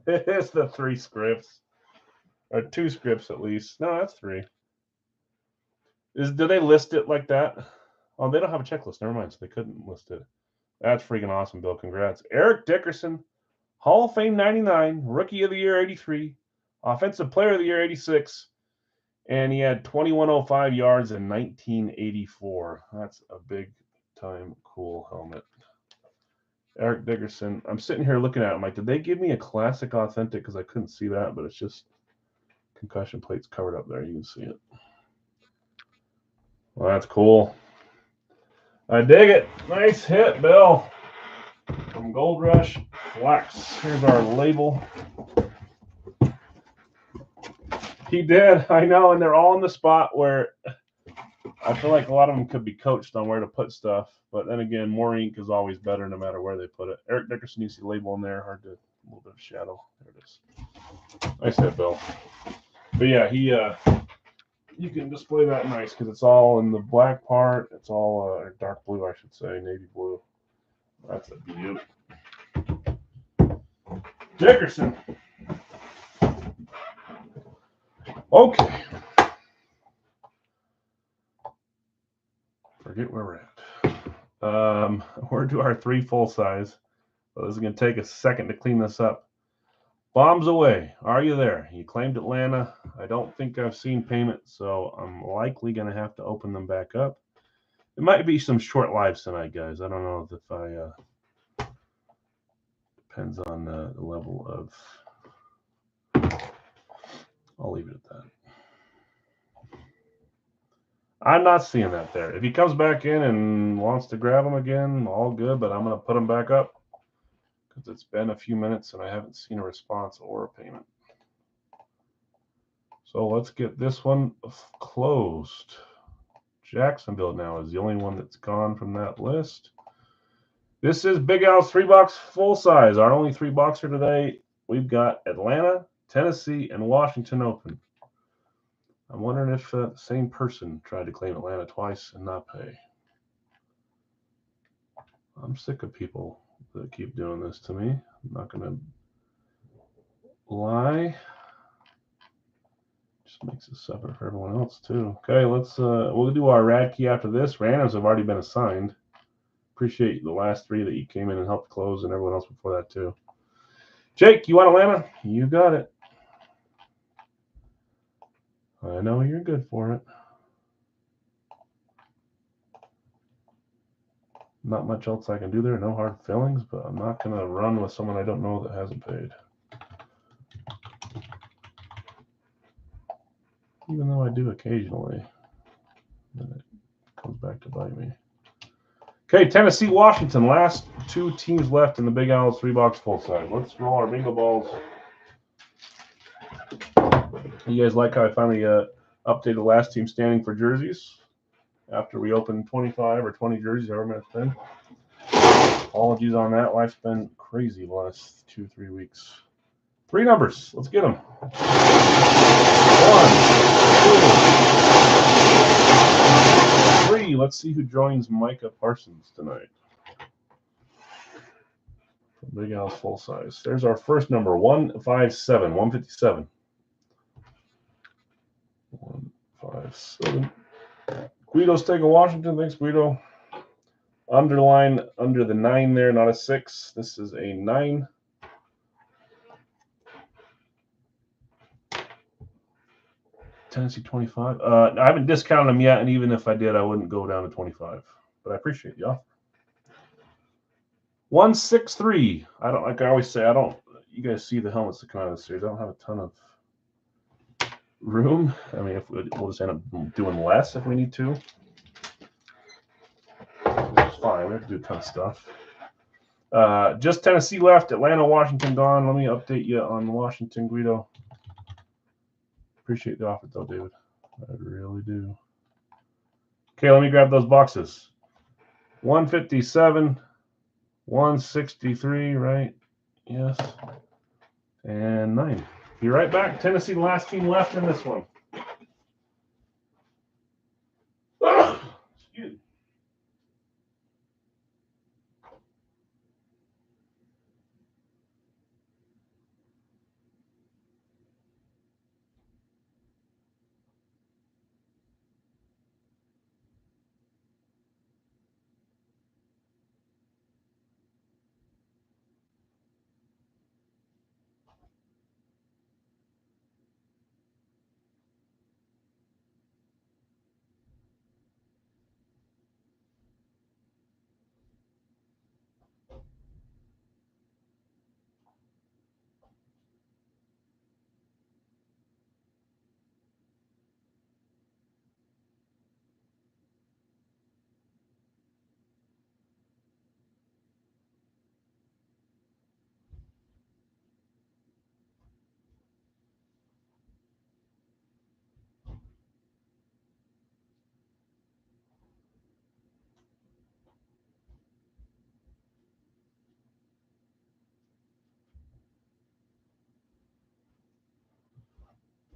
it's the 3 scripts. Or 2 scripts at least. No, that's 3. Do they list it like that? Oh, they don't have a checklist. Never mind. So they couldn't list it. That's freaking awesome, Bill. Congrats. Eric Dickerson, Hall of Fame 99, Rookie of the Year 83, Offensive Player of the Year 86, and he had 2105 yards in 1984. That's a big time cool helmet. Eric Dickerson. I'm sitting here looking at it. I'm like, did they give me a classic authentic? Because I couldn't see that, but it's just concussion plates covered up there. You can see it. Well, that's cool. I dig it. Nice hit, Bill. From Gold Rush Flex. Here's our label. He did. I know, and they're all in the spot where I feel like a lot of them could be coached on where to put stuff. But then again, more ink is always better no matter where they put it. Eric Dickerson, you see the label in there. Hard to, a little bit of shadow. There it is. Nice hit, Bill. But yeah, you can display that nice because it's all in the black part. It's all dark blue, I should say, navy blue. That's a beaut. Dickerson. Okay. Forget where we're at. We're to our 3 full size. So this is going to take a second to clean this up. Bombs away. Are you there? You claimed Atlanta. I don't think I've seen payment, so I'm likely going to have to open them back up. It might be some short lives tonight, guys. I don't know if I depends on the level of I'll leave it at that. I'm not seeing that there. If he comes back in and wants to grab him again, all good, but I'm going to put him back up because it's been a few minutes and I haven't seen a response or a payment. So let's get this one closed. Jacksonville now is the only one that's gone from that list. This is Big Al's 3-box full size. Our only 3-boxer today. We've got Atlanta, Tennessee, and Washington open. I'm wondering if the same person tried to claim Atlanta twice and not pay. I'm sick of people that keep doing this to me. I'm not going to lie. Just makes it separate for everyone else too. Okay, we'll do our Radkey after this. Randoms have already been assigned. Appreciate the last 3 that you came in and helped close, and everyone else before that too. Jake, you want Atlanta? You got it. I know you're good for it. Not much else I can do there. No hard feelings, but I'm not going to run with someone I don't know that hasn't paid. Even though I do occasionally. Then it comes back to bite me. Okay, Tennessee, Washington. Last 2 teams left in the Big Al's 3-box full size. Let's roll our bingo balls. You guys like how I finally updated the last team standing for jerseys after we opened 25 or 20 jerseys, however many it's been. Apologies on that. Life's been crazy the last 2-3 weeks. 3 numbers. Let's get them. 1, 2, 3. Let's see who joins Micah Parsons tonight. Big Al's full size. There's our first number, 157. 157. 157. Guido's taking Washington. Thanks, Guido. Underline under the 9 there, not a 6. This is a 9. Tennessee 25. I haven't discounted them yet, and even if I did, I wouldn't go down to 25. But I appreciate the offer. 163. I don't, like I always say, I don't. You guys see the helmets that come out of the series. I don't have a ton of room. I mean, if we'll just end up doing less if we need to. It's fine. We have to do a ton of stuff. Just Tennessee left. Atlanta, Washington gone. Let me update you on Washington, Guido. Appreciate the offer, though, David. I really do. Okay, let me grab those boxes. 157, 163, right? Yes. And 9. Be right back. Tennessee, the last team left in this one. Excuse me.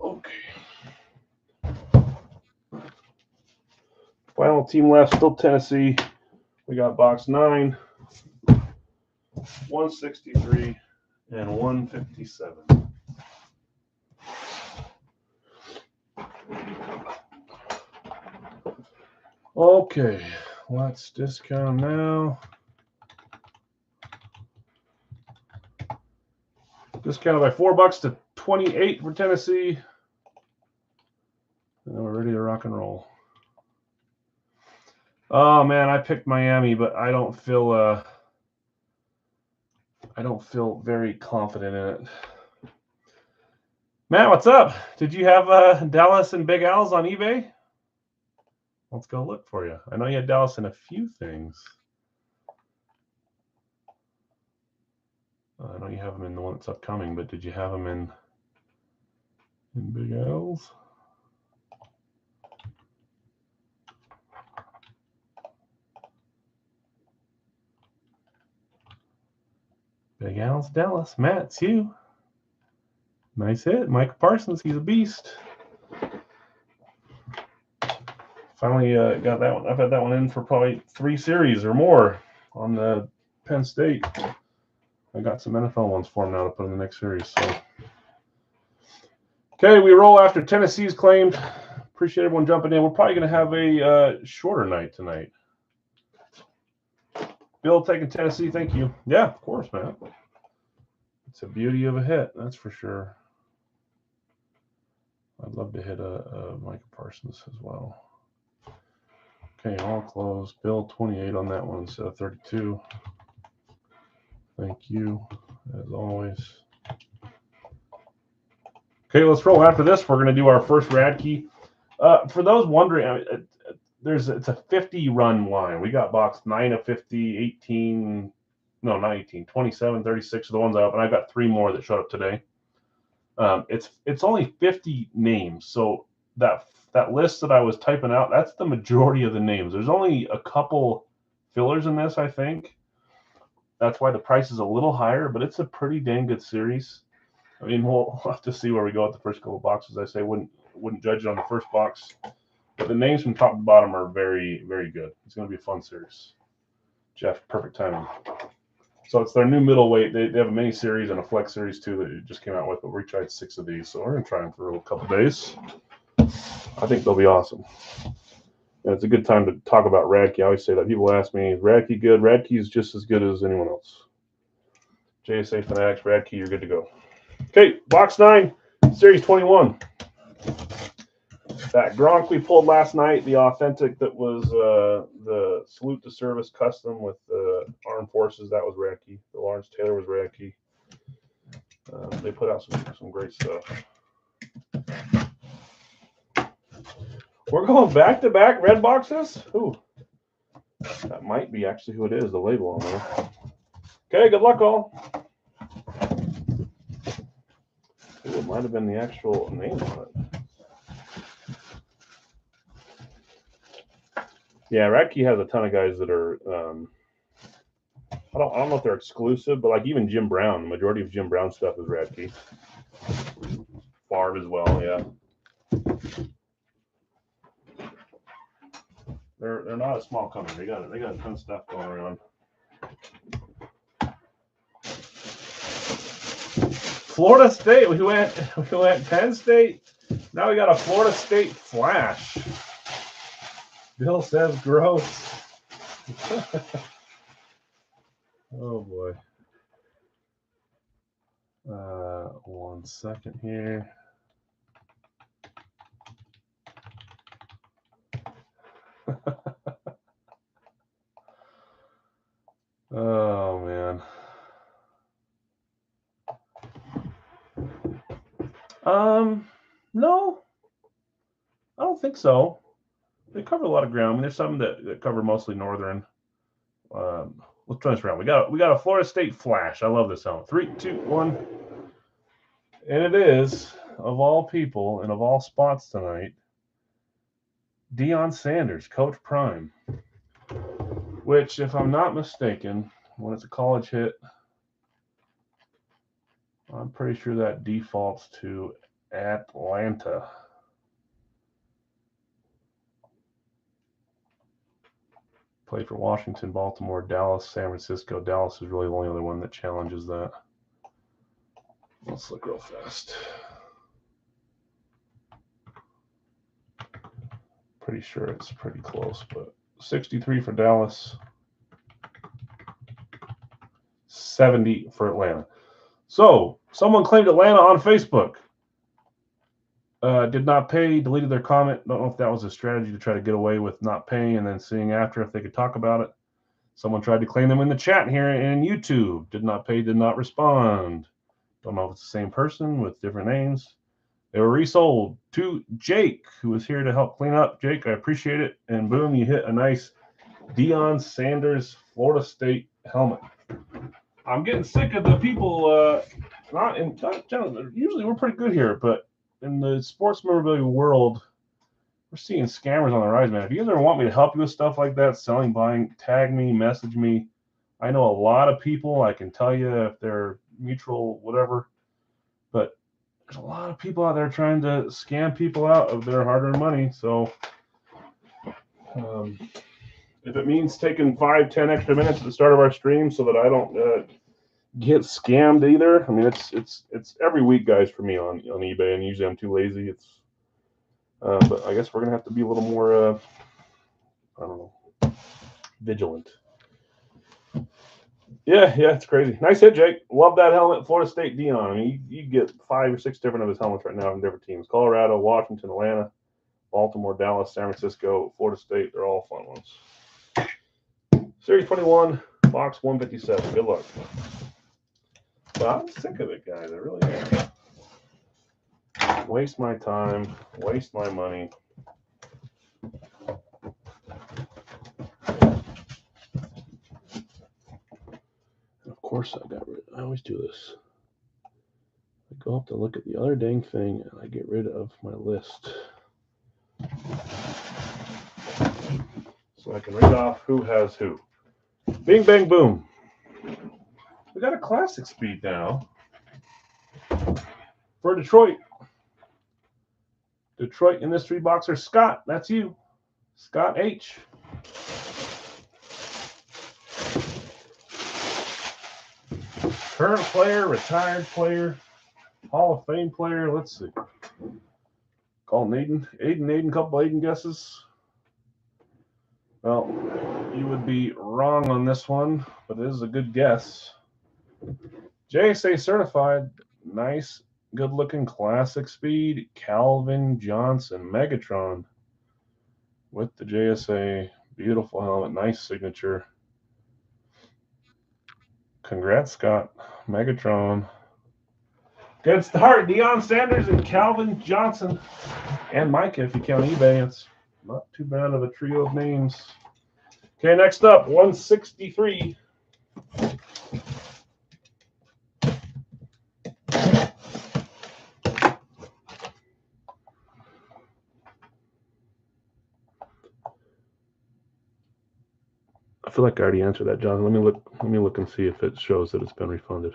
Okay. Final team left, still Tennessee. We got box 9, 163, and 157. Okay, let's discount now. Discounted by $4 to 28 for Tennessee. And then we're ready to rock and roll. Oh man, I picked Miami, but I don't feel very confident in it. Matt, what's up? Did you have Dallas and Big Al's on eBay? Let's go look for you. I know you had Dallas in a few things. I know you have them in the one that's upcoming, but did you have them in Big Al's? Big Al's Dallas. Matt, it's you. Nice hit. Micah Parsons, he's a beast. Finally got that one. I've had that one in for probably 3 series or more on the Penn State. I got some NFL ones for him now to put in the next series. So. Okay, we roll after Tennessee's claimed. Appreciate everyone jumping in. We're probably going to have a shorter night tonight. Bill taking Tennessee, thank you. Yeah, of course, man. It's a beauty of a hit, that's for sure. I'd love to hit a Micah Parsons as well. Okay, all closed. Bill 28 on that one instead of 32. Thank you, as always. Okay, let's roll. After this, we're going to do our first Radkey. For those wondering, it's a 50 run line. We got box 9 of 50, 18, no, not 18, 27, 36 are the ones I opened. I got 3 more that showed up today. It's only 50 names, so that list that I was typing out, that's the majority of the names. There's only a couple fillers in this, I think. That's why the price is a little higher, but it's a pretty dang good series. I mean, we'll have to see where we go at the first couple of boxes. I say wouldn't judge it on the first box, but the names from top to bottom are very, very good. It's going to be a fun series. Jeff, perfect timing. So it's their new middleweight. They have a mini series and a flex series too that it just came out with, but we tried 6 of these, so we're going to try them for a couple days. I think they'll be awesome. And it's a good time to talk about Radkey. I always say that. People ask me, is Radkey good? Radkey is just as good as anyone else. JSA Fanatics, Radkey, you're good to go. Okay, box 9, series 21. That Gronk we pulled last night, the authentic that was the Salute to Service custom with the Armed Forces, that was Radkey. The Lawrence Taylor was Radkey. They put out some great stuff. We're going back-to-back red boxes? Ooh, that might be actually who it is, the label on there. Okay, good luck all. Ooh, it might have been the actual name on it. Yeah, Radkey has a ton of guys that are, I don't know if they're exclusive, but like even Jim Brown, the majority of Jim Brown stuff is Radkey. Favre as well, yeah. They're not a small company. They got a ton of stuff going around. Florida State. We went Penn State. Now we got a Florida State flash. Bill says gross. Oh boy. 1 second here. Oh man. No, I don't think so. They cover a lot of ground. I mean, there's some that cover mostly northern. Let's try this around. We got a Florida State flash. I love this helmet. 3, 2, 1, and it is, of all people and of all spots tonight, Deion Sanders, Coach Prime. Which, if I'm not mistaken, when it's a college hit, I'm pretty sure that defaults to Atlanta. Played for Washington, Baltimore, Dallas, San Francisco. Dallas is really the only other one that challenges that. Let's look real fast. Pretty sure it's pretty close, but 63 for Dallas, 70 for Atlanta. So someone claimed Atlanta on Facebook. Did not pay, deleted their comment. Don't know if that was a strategy to try to get away with not paying and then seeing after if they could talk about it. Someone tried to claim them in the chat here in YouTube. Did not pay, did not respond. Don't know if it's the same person with different names. They were resold to Jake, who was here to help clean up. Jake, I appreciate it. And boom, you hit a nice Deion Sanders Florida State helmet. I'm getting sick of the people, usually we're pretty good here, but in the sports memorabilia world, we're seeing scammers on the rise, man. If you guys ever want me to help you with stuff like that, selling, buying, tag me, message me. I know a lot of people. I can tell you if they're mutual, whatever. But there's a lot of people out there trying to scam people out of their hard-earned money. So if it means taking 5-10 extra minutes at the start of our stream so that I don't get scammed either, I mean, it's every week, guys, for me on eBay, and usually I'm too lazy. But I guess we're gonna have to be a little more, I don't know, vigilant. Yeah, it's crazy. Nice hit, Jake. Love that helmet, Florida State Deion. I mean, you get 5 or 6 different of his helmets right now from different teams: Colorado, Washington, Atlanta, Baltimore, Dallas, San Francisco, Florida State. They're all fun ones. Series 21, box 157. Good luck. But I'm sick of it, guys. I really am. Waste my time, waste my money. Of course, I always do this. I go up to look at the other dang thing, and I get rid of my list. So I can read off who has who. Bing, bang, boom. We got a classic speed now for Detroit. Detroit in this 3-boxer. Scott, that's you. Scott H. Current player, retired player, Hall of Fame player. Let's see. Call Aiden, couple Aiden guesses. Well, you would be wrong on this one, but it is a good guess. JSA certified. Nice, good-looking classic speed. Calvin Johnson, Megatron with the JSA. Beautiful helmet. Nice signature. Congrats, Scott. Megatron. Good start. Deion Sanders and Calvin Johnson. And Micah, if you count eBay. It's not too bad of a trio of names. Okay, next up, 163. I feel like I already answered that, John. Let me look and see if it shows that it's been refunded.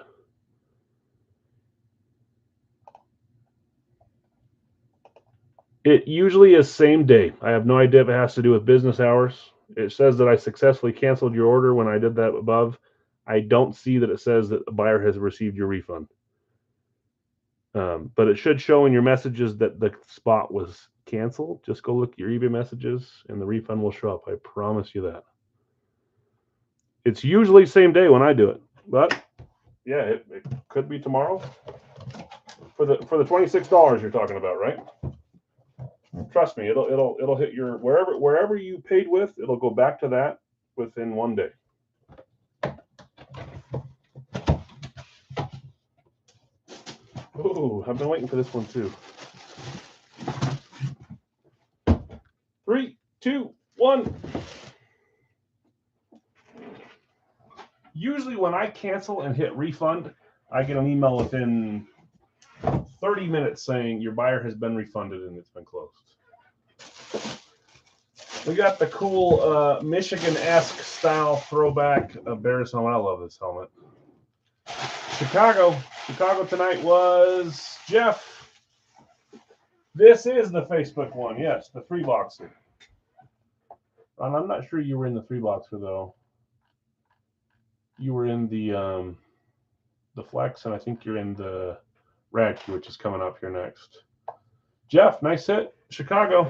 It usually is same day. I have no idea if it has to do with business hours. It says that I successfully canceled your order when I did that above. I don't see that it says that the buyer has received your refund. But it should show in your messages that the spot was canceled. Just go look at your eBay messages and the refund will show up. I promise you that. It's usually same day when I do it, but yeah, it could be tomorrow. For the $26 you're talking about, right? Trust me, it'll hit your wherever you paid with. It'll go back to that within 1 day. Ooh, I've been waiting for this one too. 3, 2, 1. Usually when I cancel and hit refund, I get an email within 30 minutes saying your buyer has been refunded and it's been closed. We got the cool Michigan-esque style throwback Bears helmet. I love this helmet. Chicago tonight was Jeff. This is the Facebook one. Yes, the 3-boxer. And I'm not sure you were in the 3-boxer though. You were in the Flex, and I think you're in the Radkey, which is coming up here next. Jeff, nice hit. Chicago.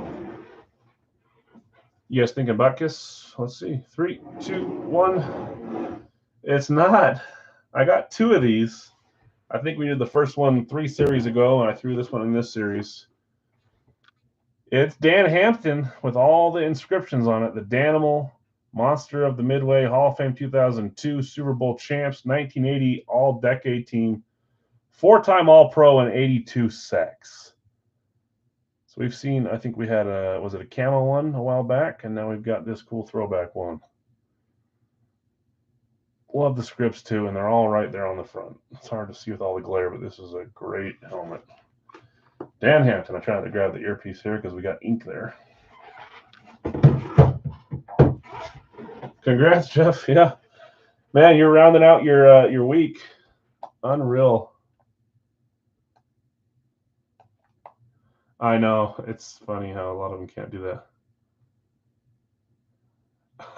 You guys thinking Butkus? Let's see. 3, 2, 1. It's not. I got 2 of these. I think we did the first one 3 series ago, and I threw this one in this series. It's Dan Hampton with all the inscriptions on it. The Danimal, Monster of the Midway, Hall of Fame 2002, Super Bowl champs, 1980 All-Decade team, 4-time All-Pro, and 82 sacks. So we've seen, I think we had was it a camo one a while back, and now we've got this cool throwback one. Love the scripts too, and they're all right there on the front. It's hard to see with all the glare, but this is a great helmet. Dan Hampton, I tried to grab the earpiece here because we got ink there. Congrats, Jeff. Yeah, man, you're rounding out your week. Unreal. I know, it's funny how a lot of them can't do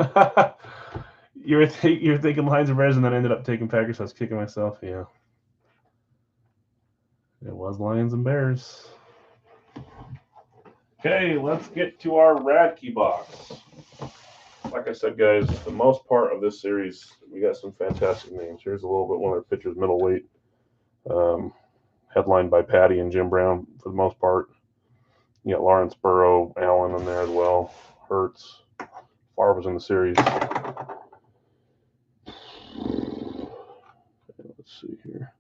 that. you're thinking Lions and Bears, and then ended up taking Packers. So I was kicking myself. Yeah, it was Lions and Bears. Okay, let's get to our Radkey box. Like I said, guys, the most part of this series, we got some fantastic names. Here's a little bit one of their pitchers, middleweight, headlined by Patty and Jim Brown for the most part. You got Lawrence Burrow, Allen in there as well. Hurts. Favre was in the series. Okay, let's see here.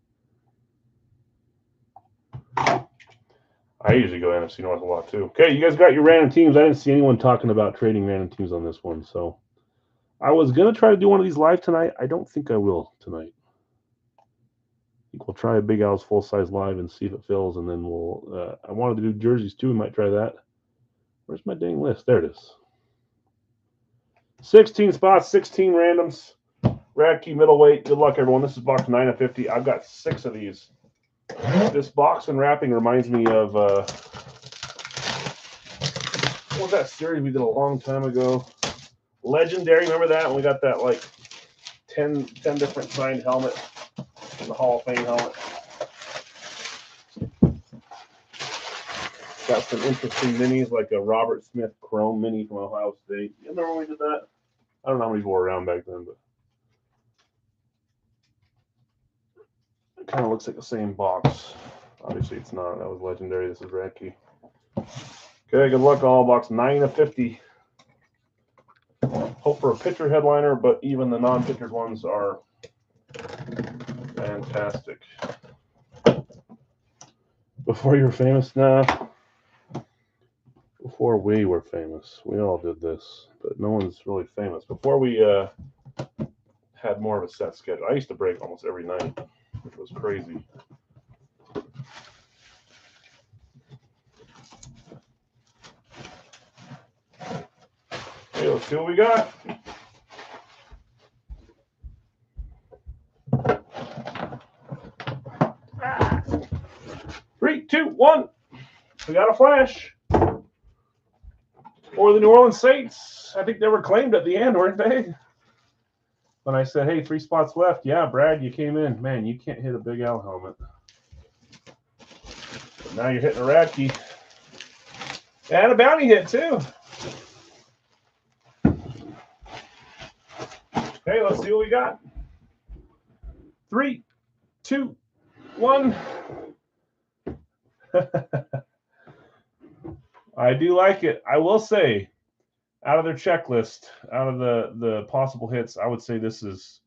I usually go NFC North a lot too. Okay, you guys got your random teams. I didn't see anyone talking about trading random teams on this one, so I was gonna try to do one of these live tonight. I don't think I will tonight. I think we'll try a Big Al's full size live and see if it fills, and then we'll. I wanted to do jerseys too. We might try that. Where's my dang list? There it is. 16 spots, 16 randoms. Radkey middleweight. Good luck, everyone. This is box 9 of 50. I've got 6 of these. This box and wrapping reminds me of what was that series we did a long time ago? Legendary. Remember that? And we got that like 10 different signed helmet in the Hall of Fame helmet. Got some interesting minis, like a Robert Smith Chrome mini from Ohio State. You remember when we did that? I don't know how many were around back then, but it kind of looks like the same box. Obviously, it's not. That was legendary. This is Radkey. Okay, good luck, all. Box 9 of 50. Hope for a pitcher headliner, but even the non-pitchered ones are fantastic. Before you were famous? Nah. Before we were famous. We all did this, but no one's really famous. Before we had more of a set schedule. I used to break almost every night, which was crazy. Okay, let's see what we got. Three, two, one. We got a flash. Or the New Orleans Saints. I think they were claimed at the end, weren't they? When I said, hey, 3 spots left. Yeah, Brad, you came in. Man, you can't hit a Big Al helmet. But now you're hitting a Radkey. And a bounty hit, too. Okay, let's see what we got. 3, 2, 1. I do like it. I will say, out of their checklist, out of the possible hits, I would say this is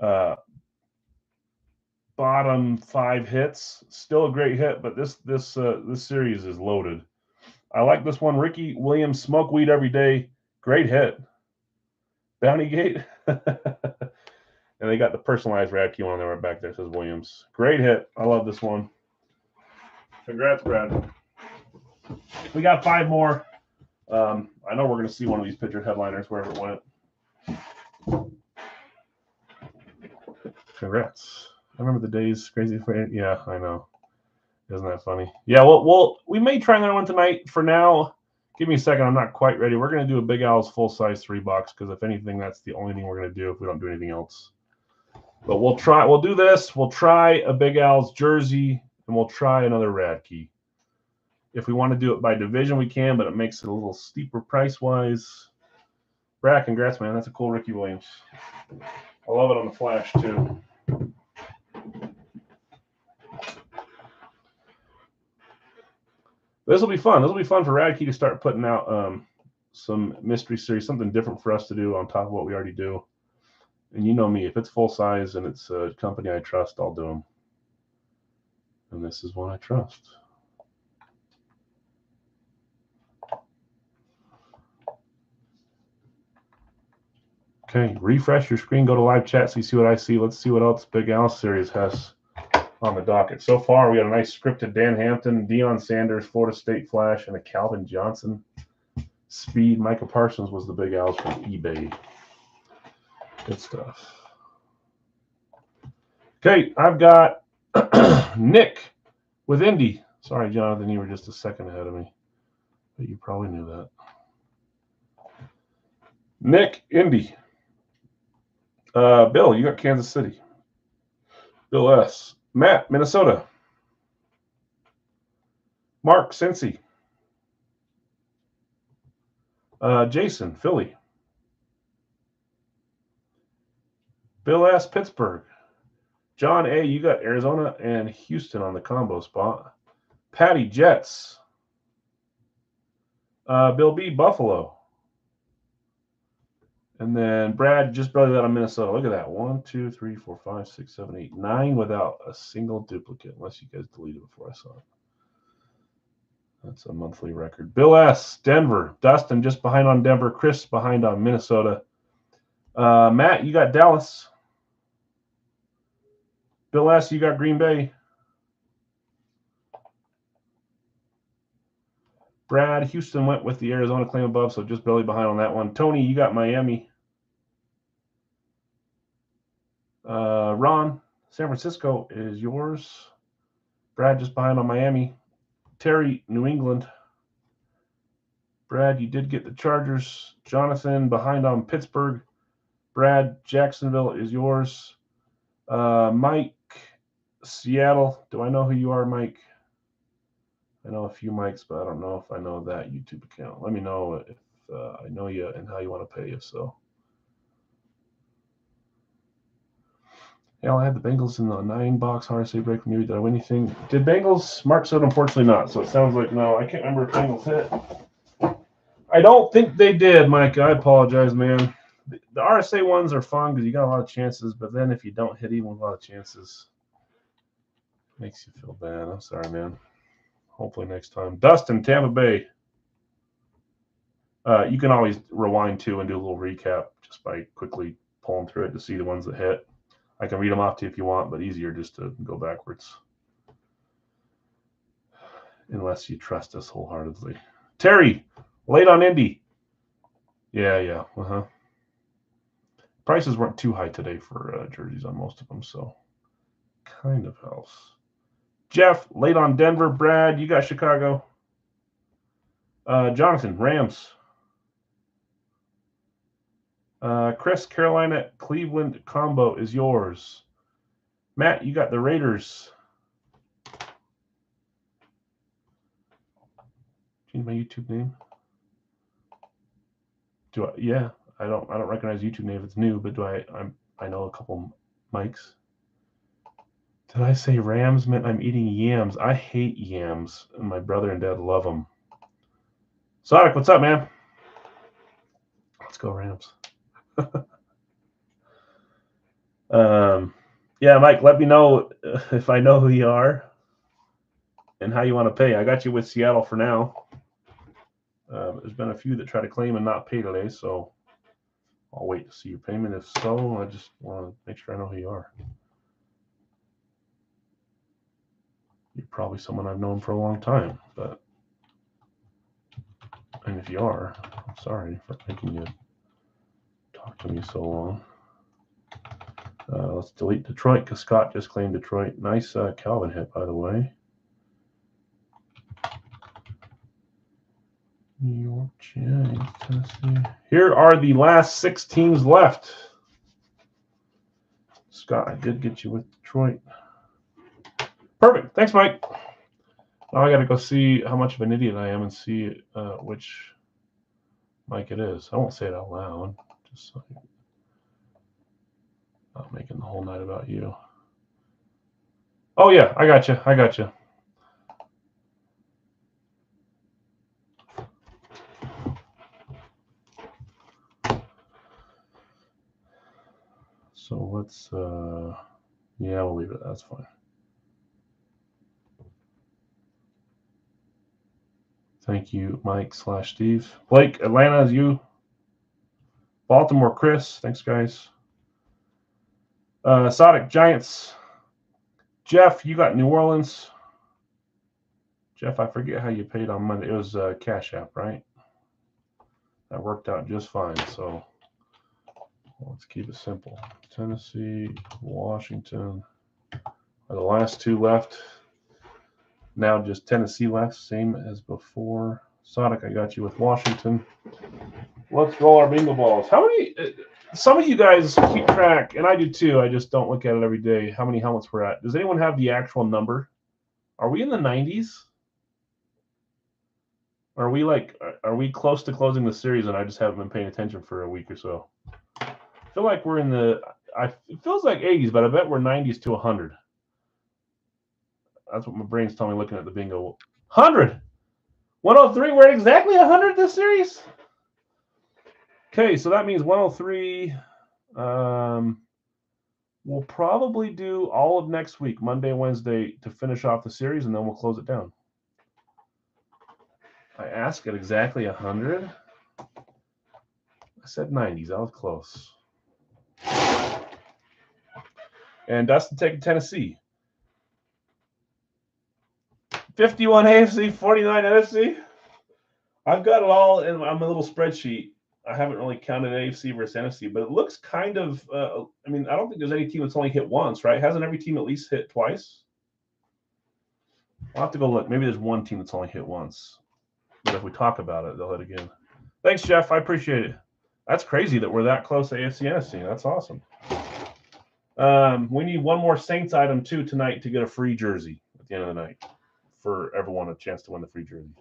bottom 5 hits. Still a great hit, but this series is loaded. I like this one. Ricky Williams, Smoke Weed Every Day. Great hit. Bounty Gate. And they got the personalized Radkey one there back there. It says Williams. Great hit. I love this one. Congrats, Brad. We got 5 more. I know we're going to see one of these pitcher headliners wherever it went. Congrats. I remember the days. Crazy. Yeah, I know. Isn't that funny? Yeah, we may try another one tonight. For now, give me a second. I'm not quite ready. We're going to do a Big Al's full-size 3 box because if anything, that's the only thing we're going to do if we don't do anything else. But we'll try. We'll do this. We'll try a Big Al's jersey, and we'll try another Radkey. If we want to do it by division, we can, but it makes it a little steeper price-wise. Brad, congrats, man. That's a cool Ricky Williams. I love it on the flash, too. This will be fun. This will be fun for Radkey to start putting out some mystery series, something different for us to do on top of what we already do. And you know me, if it's full size and it's a company I trust, I'll do them. And this is one I trust. Okay, refresh your screen, go to live chat so you see what I see. Let's see what else Big Al Series has on the docket. So far, we got a nice scripted Dan Hampton, Deion Sanders, Florida State Flash, and a Calvin Johnson Speed. Micah Parsons was the Big Al's from eBay. Good stuff. Okay, I've got Nick with Indy. Sorry, Jonathan, you were just a second ahead of me, but you probably knew that. Nick, Indy. Bill, you got Kansas City. Bill S. Matt, Minnesota. Mark, Cincy. Jason, Philly. Bill S. Pittsburgh. John A., you got Arizona and Houston on the combo spot. Patty, Jets. Bill B., Buffalo. And then Brad just barely got on Minnesota. Look at that. 1, 2, 3, 4, 5, 6, 7, 8, 9 without a single duplicate, unless you guys deleted it before I saw it. That's a monthly record. Bill S., Denver. Dustin just behind on Denver. Chris behind on Minnesota. Matt, you got Dallas. Bill S., you got Green Bay. Brad, Houston went with the Arizona claim above, so just barely behind on that one. Tony, you got Miami. Ron, San Francisco is yours. Brad, just behind on Miami. Terry, New England. Brad, you did get the Chargers. Jonathan, behind on Pittsburgh. Brad, Jacksonville is yours. Mike, Seattle. Do I know who you are, Mike? I know a few Mikes, but I don't know if I know that YouTube account. Let me know if I know you and how you want to pay you. So, yeah, I had the Bengals in the 9-box RSA break from you. Did I win anything? Did Bengals? Mark said unfortunately not. So it sounds like no. I can't remember if Bengals hit. I don't think they did, Mike. I apologize, man. The RSA ones are fun because you got a lot of chances, but then if you don't hit even with a lot of chances, it makes you feel bad. I'm sorry, man. Hopefully next time. Dustin, Tampa Bay. You can always rewind too and do a little recap just by quickly pulling through it to see the ones that hit. I can read them off to you if you want, but easier just to go backwards. Unless you trust us wholeheartedly. Terry, late on Indy. Yeah. Prices weren't too high today for jerseys on most of them, so kind of helps. Jeff, late on Denver. Brad, you got Chicago. Jonathan, Rams. Chris, Carolina, Cleveland combo is yours. Matt, you got the Raiders. Change my YouTube name. Do I? Yeah, I don't recognize YouTube name if it's new, but do I know a couple mics. Did I say Rams meant I'm eating yams? I hate yams, and my brother and dad love them. Sonic, what's up, man? Let's go Rams. Yeah, Mike, let me know if I know who you are and how you want to pay. I got you with Seattle for now. There's been a few that try to claim and not pay today, so I'll wait to see your payment. If so, I just want to make sure I know who you are. You're probably someone I've known for a long time, but and if you are, I'm sorry for making you talk to me so long. Let's delete Detroit because Scott just claimed Detroit. Nice Calvin hit, by the way. New York Giants, Tennessee. Here are the last 6 teams left. Scott, I did get you with Detroit. Perfect. Thanks, Mike. Now I got to go see how much of an idiot I am and see which Mike it is. I won't say it out loud. Just so you're not making the whole night about you. Oh, yeah. I got you. So let's, yeah, we'll leave it. That's fine. Thank you, Mike /Steve. Blake, Atlanta is you. Baltimore, Chris. Thanks, guys. Sonic Giants. Jeff, you got New Orleans. Jeff, I forget how you paid on Monday. It was Cash App, right? That worked out just fine. So let's keep it simple. Tennessee, Washington are the last two left. Now just Tennessee left, same as before. Sonic, I got you with Washington. Let's roll our bingo balls. How many? Some of you guys keep track, and I do too. I just don't look at it every day. How many helmets we're at? Does anyone have the actual number? Are we in the 90s? Are we close to closing the series and I just haven't been paying attention for a week or so? I feel like we're in the, it feels like 80s, but I bet we're 90s to 100. That's what my brain's telling me looking at the bingo. 100! 103, we're at exactly 100 this series? Okay, so that means 103. We'll probably do all of next week, Monday, Wednesday, to finish off the series, and then we'll close it down. I asked at exactly 100. I said 90s. I was close. And Dustin taking Tennessee. 51 AFC, 49 NFC. I've got it all in my little spreadsheet. I haven't really counted AFC versus NFC, but it looks kind of, I don't think there's any team that's only hit once, right? Hasn't every team at least hit twice? I'll have to go look. Maybe there's one team that's only hit once. But if we talk about it, they'll hit again. Thanks, Jeff. I appreciate it. That's crazy that we're that close to AFC NFC. That's awesome. We need one more Saints item, too, tonight to get a free jersey at the end of the night for everyone a chance to win the free jersey.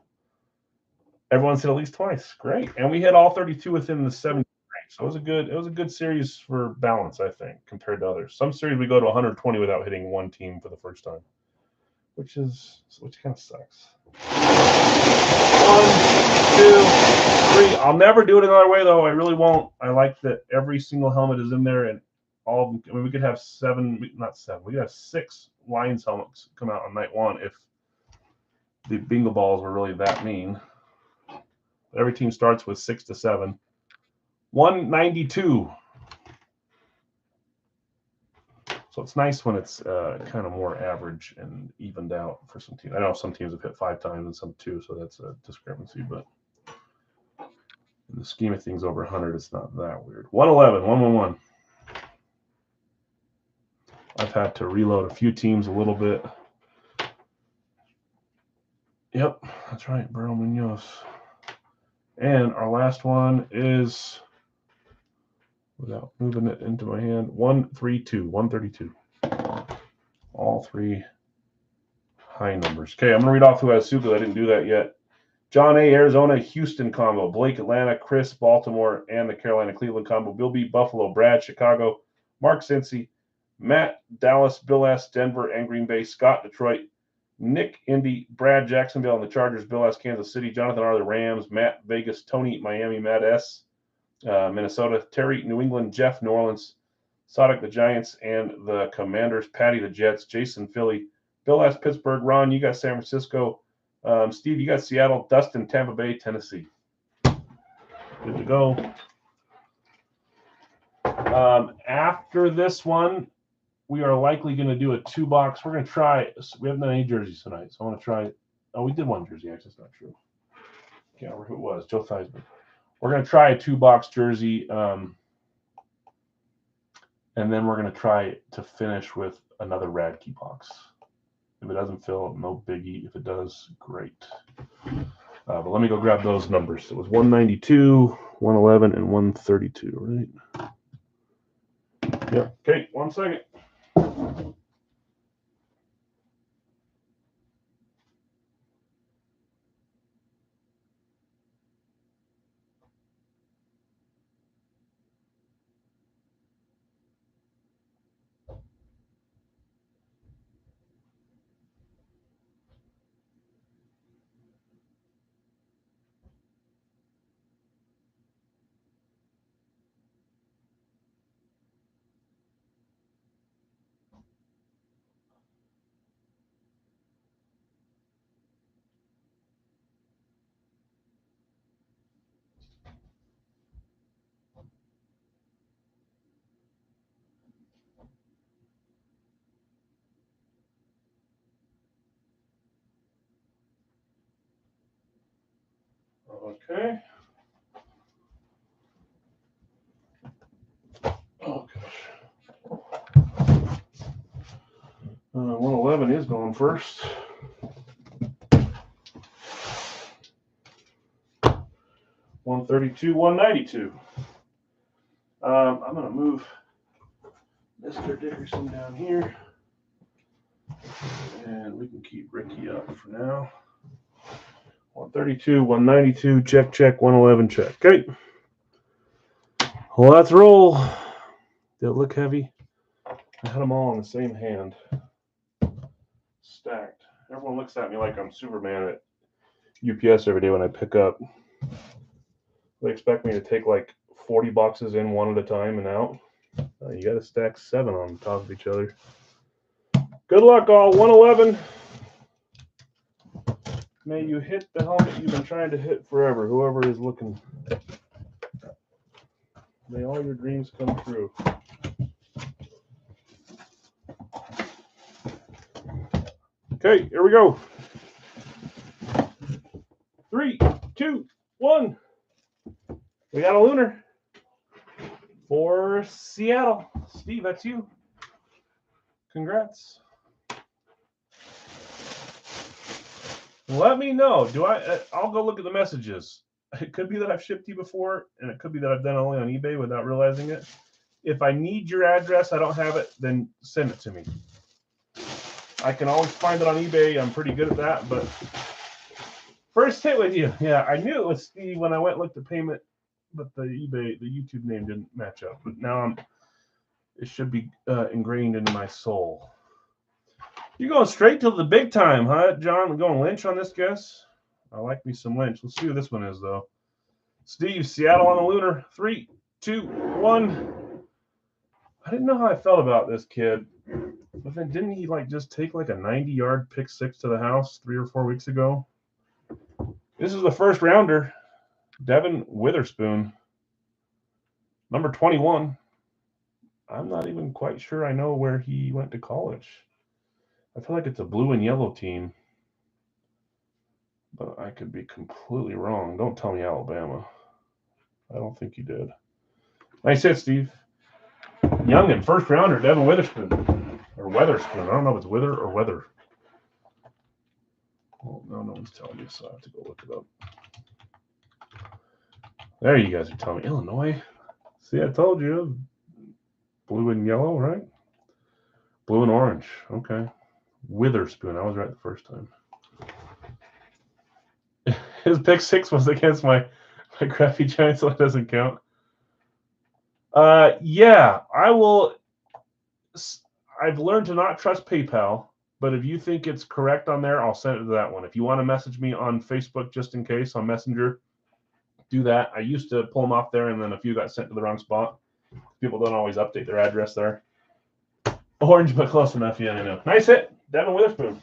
Everyone's hit at least twice. Great. And we hit all 32 within the 7 range. So it was a good series for balance, I think, compared to others. Some series we go to 120 without hitting one team for the first time, which kind of sucks. 1, 2, 3. I'll never do it another way, though. I really won't. I like that every single helmet is in there, and all. I mean, we could have 7, not 7. We could have 6 Lions helmets come out on night 1 if the bingo balls were really that mean. Every team starts with 6 to 7. 192. So it's nice when it's kind of more average and evened out for some teams. I know some teams have hit 5 times and some 2, so that's a discrepancy. But in the scheme of things, over 100, it's not that weird. 111, 111. I've had to reload a few teams a little bit. Yep, that's right, Burrow Munoz. And our last one is, without moving it into my hand, 132, 132. All 3 high numbers. Okay, I'm going to read off who has Super. I didn't do that yet. John A, Arizona, Houston combo. Blake, Atlanta, Chris, Baltimore, and the Carolina, Cleveland combo. Bill B, Buffalo, Brad, Chicago, Mark, Cincy, Matt, Dallas, Bill S, Denver, and Green Bay, Scott, Detroit, Nick, Indy, Brad, Jacksonville, and the Chargers, Bill S, Kansas City, Jonathan R, the Rams, Matt, Vegas, Tony, Miami, Matt S, Minnesota, Terry, New England, Jeff, New Orleans, Sodic, the Giants, and the Commanders, Patty, the Jets, Jason, Philly, Bill S, Pittsburgh, Ron, you got San Francisco, Steve, you got Seattle, Dustin, Tampa Bay, Tennessee. Good to go. After this one, we are likely going to do a 2-box. We're going to try. We haven't done any jerseys tonight, so I want to try. Oh, we did one jersey. Actually, it's not true. Can't remember who it was. Joe Theismann. We're going to try a 2-box jersey, and then we're going to try to finish with another Radkey box. If it doesn't fill, no biggie. If it does, great. But let me go grab those numbers. It was 192, 111, and 132, right? Yep. Okay, 1 second. Okay. Oh gosh. 111 is going first. 132, 192. I'm going to move Mr. Dickerson down here. And we can keep Ricky up for now. 132, 192, check, check, 111, check. Okay. Well, let's roll. Did it look heavy? I had them all in the same hand. Stacked. Everyone looks at me like I'm Superman at UPS every day when I pick up. They expect me to take like 40 boxes in one at a time and out. You got to stack 7 on top of each other. Good luck, all. 111. May you hit the helmet you've been trying to hit forever, whoever is looking. May all your dreams come true. Okay, here we go. 3, 2, 1. We got a lunar for Seattle. Steve, that's you. Congrats. Let me know. I'll go look at the messages. It could be that I've shipped you before, and it could be that I've done it only on eBay without realizing it. If I need your address, I don't have it, then send it to me. I can always find it on eBay. I'm pretty good at that, but first hit with you. Yeah, I knew it was Steve when I went and looked at payment, but the YouTube name didn't match up. But now it should be ingrained into my soul. You're going straight to the big time, huh, John? We're going Lynch on this guess. I like me some Lynch. Let's see who this one is, though. Steve, Seattle on the lunar. 3, 2, 1. I didn't know how I felt about this kid. But then didn't he just take like a 90-yard pick 6 to the house 3 or 4 weeks ago? This is the first rounder. Devin Witherspoon. Number 21. I'm not even quite sure I know where he went to college. I feel like it's a blue and yellow team. But I could be completely wrong. Don't tell me Alabama. I don't think you did. Nice hit, Steve. Youngin, first rounder, Devin Witherspoon. Or Weatherspoon. I don't know if it's Wither or Weather. Well, no one's telling me, so I have to go look it up. There you guys are telling me. Illinois. See, I told you. Blue and yellow, right? Blue and orange. Okay. Witherspoon. I was right the first time. His pick 6 was against my crappy Giants, so that doesn't count. Yeah, I will. I've learned to not trust PayPal, but if you think it's correct on there, I'll send it to that one. If you want to message me on Facebook just in case on Messenger, do that. I used to pull them off there, and then a few got sent to the wrong spot. People don't always update their address there. Orange, but close enough. Yeah, I know. Nice hit, Devin Witherspoon.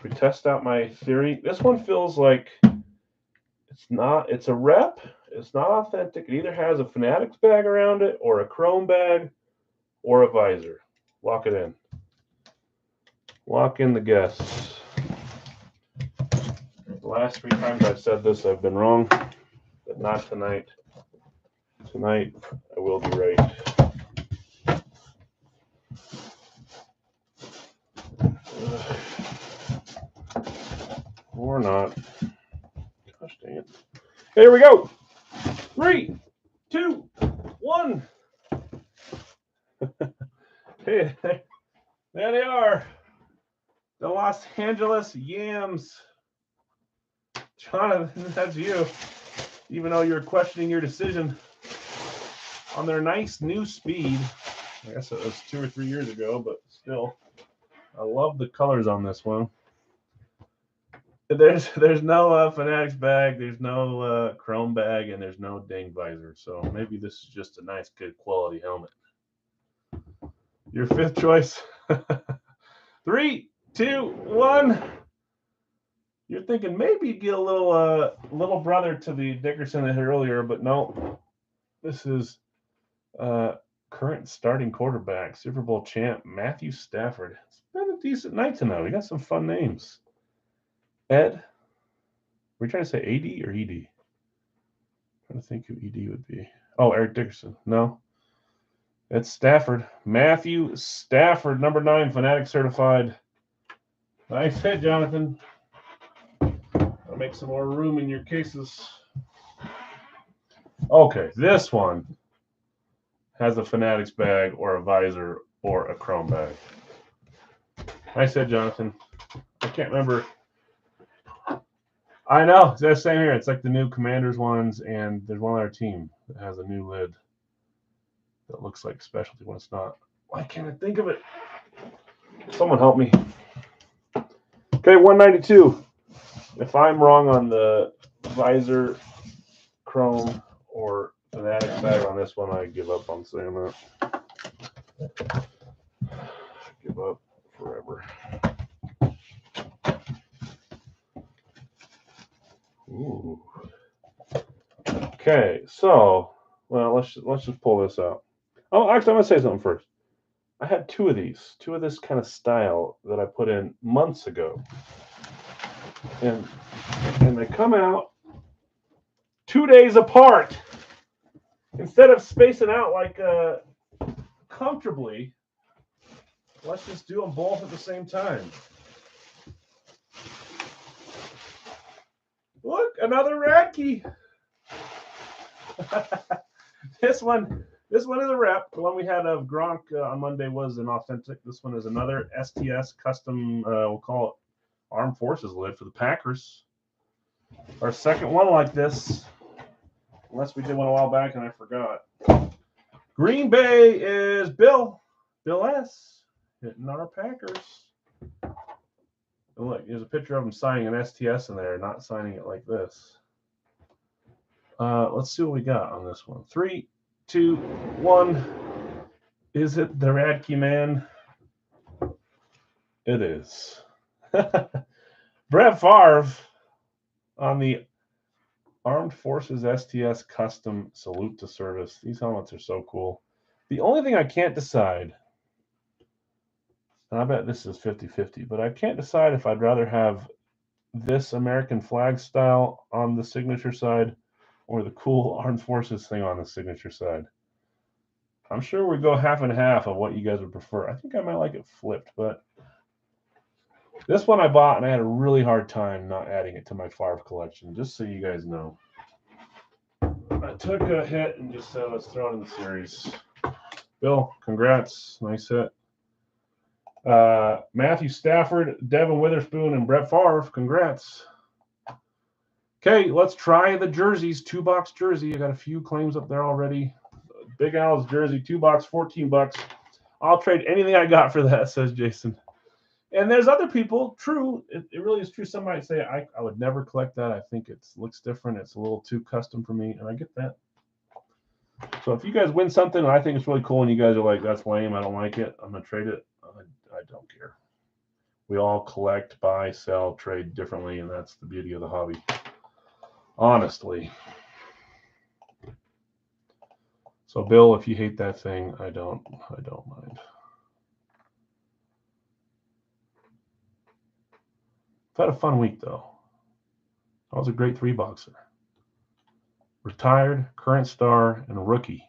We test out my theory. This one feels like it's a rep. It's not authentic. It either has a Fanatics bag around it or a chrome bag or a visor. Lock it in. Lock in the guess. The last 3 times I've said this, I've been wrong, but not tonight. Tonight, I will be right. Or not. Gosh dang it. Here we go. 3, 2, 1. Hey, there they are. The Los Angeles Yams. Jonathan, that's you. Even though you're questioning your decision on their nice new speed. I guess it was 2 or 3 years ago, but still. I love the colors on this one. There's no Fanatics bag, there's no chrome bag, and there's no dang visor. So maybe this is just a nice, good quality helmet. Your 5th choice. 3, 2, 1. You're thinking maybe you'd get a little brother to the Dickerson that hit earlier, but no. This is current starting quarterback, Super Bowl champ Matthew Stafford. It's been a decent night tonight. We got some fun names. Ed? Were you trying to say AD or ED? I'm trying to think who ED would be. Oh, Eric Dickerson. No. It's Stafford. Matthew Stafford, number 9, Fanatic certified. Nice hit, Jonathan. I'll make some more room in your cases. Okay, this one has a Fanatics bag or a visor or a chrome bag. Nice hit, Jonathan. I can't remember. I know. It's the same here. It's like the new Commanders ones, and there's one other team that has a new lid that looks like specialty when it's not. Why can't I think of it? Someone help me. Okay, 192. If I'm wrong on the visor, chrome, or Fanatics bag on this one, I give up on saying that. Give up forever. Ooh. Okay, so let's just pull this out. Oh, actually, I'm gonna say something first. I had two of this kind of style that I put in months ago, and they come out 2 days apart. Instead of spacing out like comfortably, let's just do them both at the same time. Look, another Radkey. This one is a rep. The one we had of Gronk on Monday was an authentic. This one is another STS custom, we'll call it Armed Forces lid for the Packers. Our second one like this, unless we did one a while back and I forgot. Green Bay is Bill S. hitting our Packers. And look, there's a picture of him signing an STS in there, not signing it like this. Let's see what we got on this one. 3, 2, 1. Is it the Radkey man? It is. Brett Favre on the Armed Forces STS Custom Salute to Service. These helmets are so cool. The only thing I can't decide, and I bet this is 50-50, but I can't decide if I'd rather have this American flag style on the signature side or the cool Armed Forces thing on the signature side. I'm sure we go half and half of what you guys would prefer. I think I might like it flipped, but this one I bought and I had a really hard time not adding it to my Favre collection, just so you guys know. I took a hit and just said, let's throw it in the series. Bill, congrats. Nice hit. Matthew Stafford, Devin Witherspoon, and Brett Favre, congrats. Okay, let's try the jerseys. 2-box jersey. I got a few claims up there already. Big Al's jersey, 2-box, $14. I'll trade anything I got for that, says Jason. And there's other people. True, it really is true. Some might say I would never collect that. I think it looks different. It's a little too custom for me, and I get that. So if you guys win something and I think it's really cool and you guys are like, that's lame, I don't like it, I'm going to trade it, I don't care. We all collect, buy, sell, trade differently, and that's the beauty of the hobby. Honestly. So Bill, if you hate that thing, I don't mind. I've had a fun week though. I was a great 3-boxer. Retired, current star, and rookie.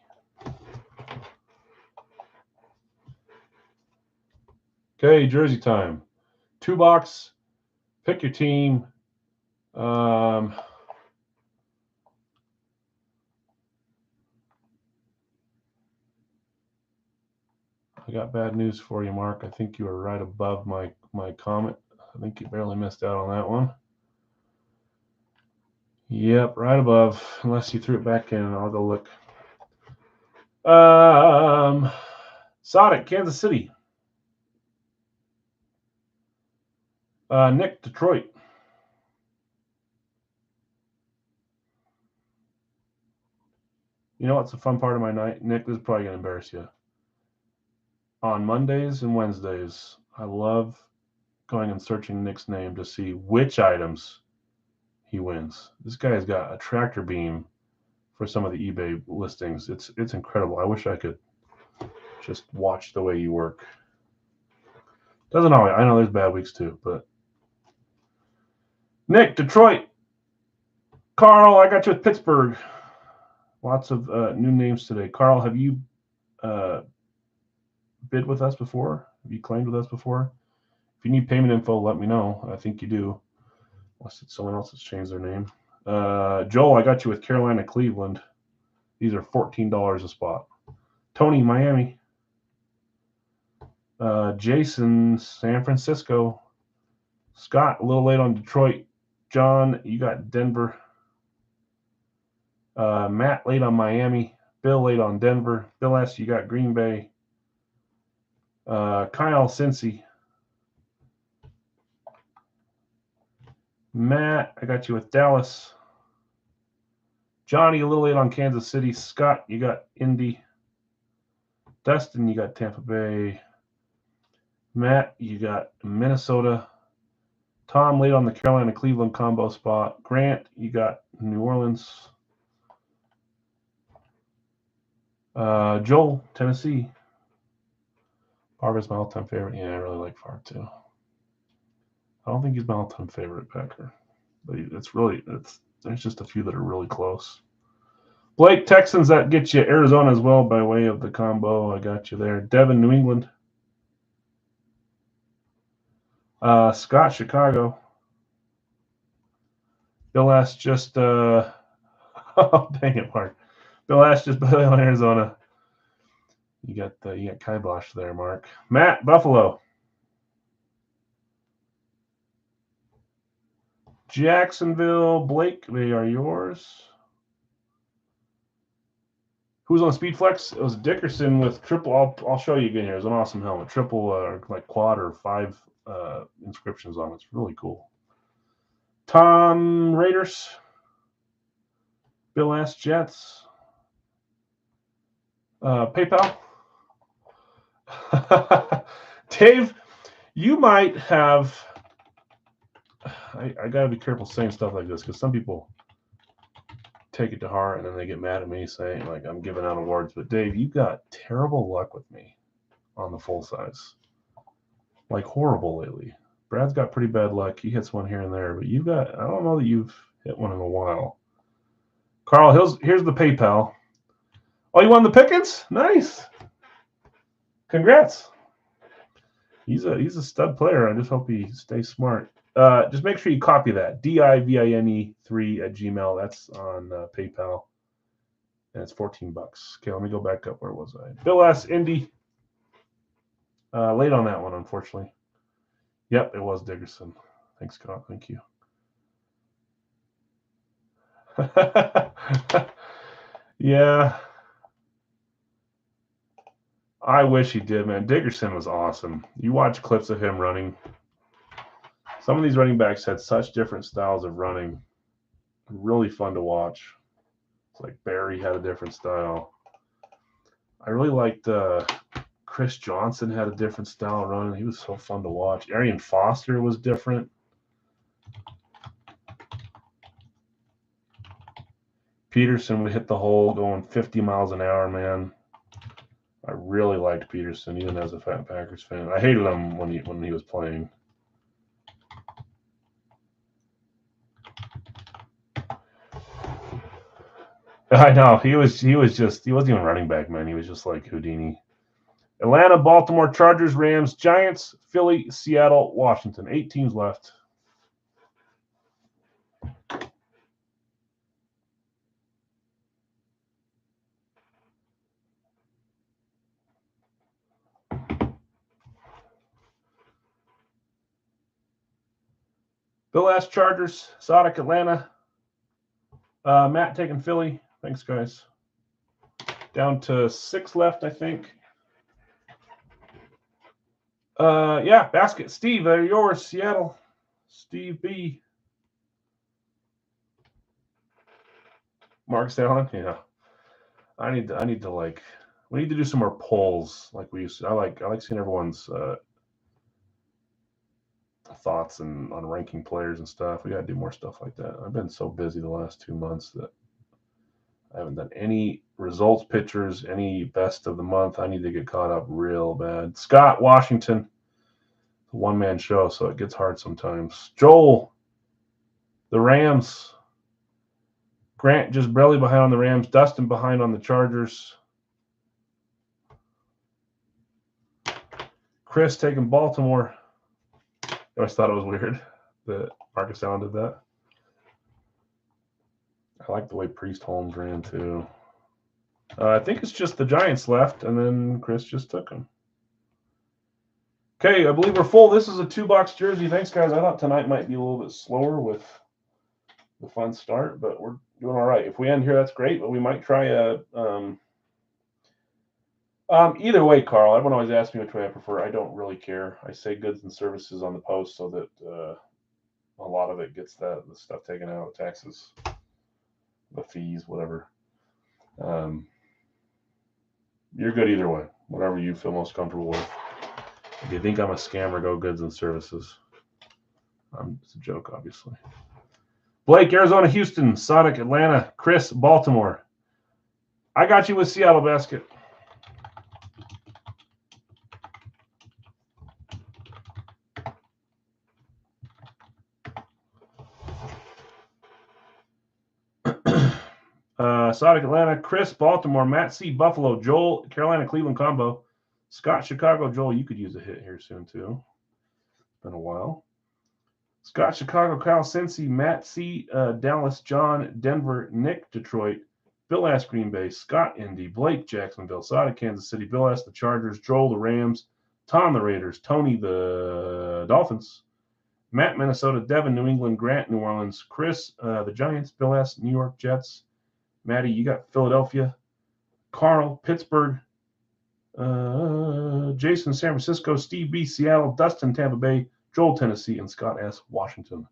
Okay, jersey time. 2-box. Pick your team. I got bad news for you, Mark. I think you were right above my comment. I think you barely missed out on that one. Yep, right above. Unless you threw it back in, I'll go look. Sonic, Kansas City. Nick, Detroit. You know what's the fun part of my night? Nick, this is probably going to embarrass you. On Mondays and Wednesdays, I love going and searching Nick's name to see which items he wins. This guy's got a tractor beam for some of the eBay listings. It's incredible. I wish I could just watch the way you work. Doesn't always. I know there's bad weeks too, but Nick, Detroit. Carl, I got you with Pittsburgh. Lots of new names today. Carl, have you bid with us before? Have you claimed with us before? If you need payment info, let me know. I think you do. Unless someone else has changed their name. Joel, I got you with Carolina, Cleveland. These are $14 a spot. Tony, Miami. Jason, San Francisco. Scott, a little late on Detroit. John, you got Denver. Matt, late on Miami. Bill, late on Denver. Bill S., you got Green Bay. Kyle, Cincy. Matt, I got you with Dallas. Johnny, a little late on Kansas City. Scott, you got Indy. Dustin, you got Tampa Bay. Matt, you got Minnesota. Tom, late on the Carolina-Cleveland combo spot. Grant, you got New Orleans. Joel, Tennessee. Favre's my all-time favorite. Yeah, I really like Favre too. I don't think he's my all-time favorite Packer, but there's just a few that are really close. Blake, Texans, that gets you Arizona as well by way of the combo. I got you there. Devin, New England. Scott, Chicago. Bill asked just oh, dang it, Mark. Bill asked just on Arizona. You got Kibosh there, Mark. Matt, Buffalo. Jacksonville, Blake, they are yours. Who's on Speedflex? It was Dickerson with triple. I'll show you again here. It's an awesome helmet. Triple, like quad or 5 inscriptions on it. It's really cool. Tom, Raiders. Bill S., Jets. PayPal. Dave, you might have. I got to be careful saying stuff like this because some people take it to heart and then they get mad at me saying like I'm giving out awards. But Dave, you got terrible luck with me on the full size, like horrible lately. Brad's got pretty bad luck. He hits one here and there, but you've got. I don't know that you've hit one in a while. Carl, here's the PayPal. Oh, you won the Pickens? Nice. Congrats. He's a stud player. I just hope he stays smart. Just make sure you copy that. DIVINE3@gmail. That's on PayPal. And it's $14. Okay, let me go back up. Where was I? Bill S. Indy. Late on that one, unfortunately. Yep, it was Dickerson. Thanks, Scott. Thank you. Yeah. I wish he did, man. Dickerson was awesome. You watch clips of him running. Some of these running backs had such different styles of running. Really fun to watch. It's like Barry had a different style. I really liked Chris Johnson had a different style of running. He was so fun to watch. Arian Foster was different. Peterson would hit the hole going 50 miles an hour, man. I really liked Peterson, even as a Fat Packers fan. I hated him when he was playing. I know he wasn't even running back, man. He was just like Houdini. Atlanta, Baltimore, Chargers, Rams, Giants, Philly, Seattle, Washington. 8 teams left. Bill S. Chargers, Sodic, Atlanta. Matt taking Philly. Thanks, guys. Down to 6 left, I think. Yeah, basket. Steve, they're yours. Seattle. Steve B. Mark Allen. Yeah. I need to like. We need to do some more polls like we used to. I like seeing everyone's thoughts on ranking players and stuff. We got to do more stuff like that. I've been so busy the last 2 months that I haven't done any results pictures, any best of the month. I need to get caught up real bad. Scott, Washington. One-man show, so it gets hard sometimes. Joel, The Rams. Grant just barely behind on the Rams. Dustin behind on the Chargers. Chris taking Baltimore. I always thought it was weird that Marcus Allen did that. I like the way Priest Holmes ran too. I think it's just the Giants left, and then Chris just took them. Okay, I believe we're full. This is a 2-box jersey. Thanks, guys. I thought tonight might be a little bit slower with the fun start, but we're doing all right. If we end here, that's great, but we might try a either way, Carl. Everyone always asks me which way I prefer. I don't really care. I say goods and services on the post so that a lot of it gets the stuff taken out, the taxes, the fees, whatever. You're good either way, whatever you feel most comfortable with. If you think I'm a scammer, go goods and services. It's a joke, obviously. Blake, Arizona, Houston, Sonic, Atlanta, Chris, Baltimore. I got you with Seattle basket. Sonic, Atlanta, Chris, Baltimore, Matt C, Buffalo, Joel, Carolina, Cleveland combo. Scott, Chicago, Joel, you could use a hit here soon too. It's been a while. Scott, Chicago, Kyle, Cincy, Matt C, Dallas, John, Denver, Nick, Detroit, Bill S, Green Bay, Scott, Indy, Blake, Jacksonville, Sada, Kansas City, Bill S, the Chargers, Joel, the Rams, Tom, the Raiders, Tony, the Dolphins, Matt, Minnesota, Devin, New England, Grant, New Orleans, Chris, the Giants, Bill S, New York Jets, Maddie, you got Philadelphia, Carl, Pittsburgh, Jason, San Francisco, Steve B, Seattle, Dustin, Tampa Bay, Joel, Tennessee, and Scott S, Washington.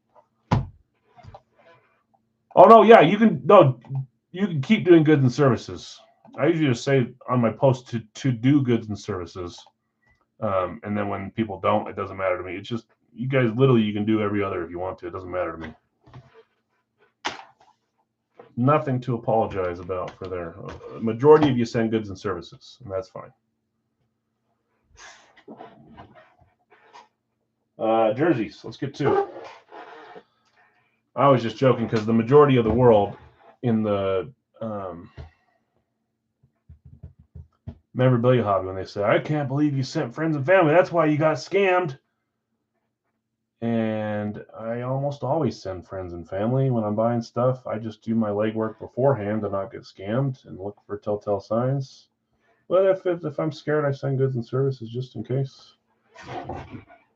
Oh no, yeah, you can keep doing goods and services. I usually just say on my post to do goods and services, and then when people don't, it doesn't matter to me. It's just you guys literally you can do every other if you want to. It doesn't matter to me. Nothing to apologize about for there. Majority of you send goods and services, and that's fine. Jerseys, let's get to it. I was just joking because the majority of the world in the memorabilia hobby, when they say, I can't believe you sent friends and family, that's why you got scammed. And I almost always send friends and family when I'm buying stuff. I just do my legwork beforehand to not get scammed and look for telltale signs. But if I'm scared, I send goods and services just in case.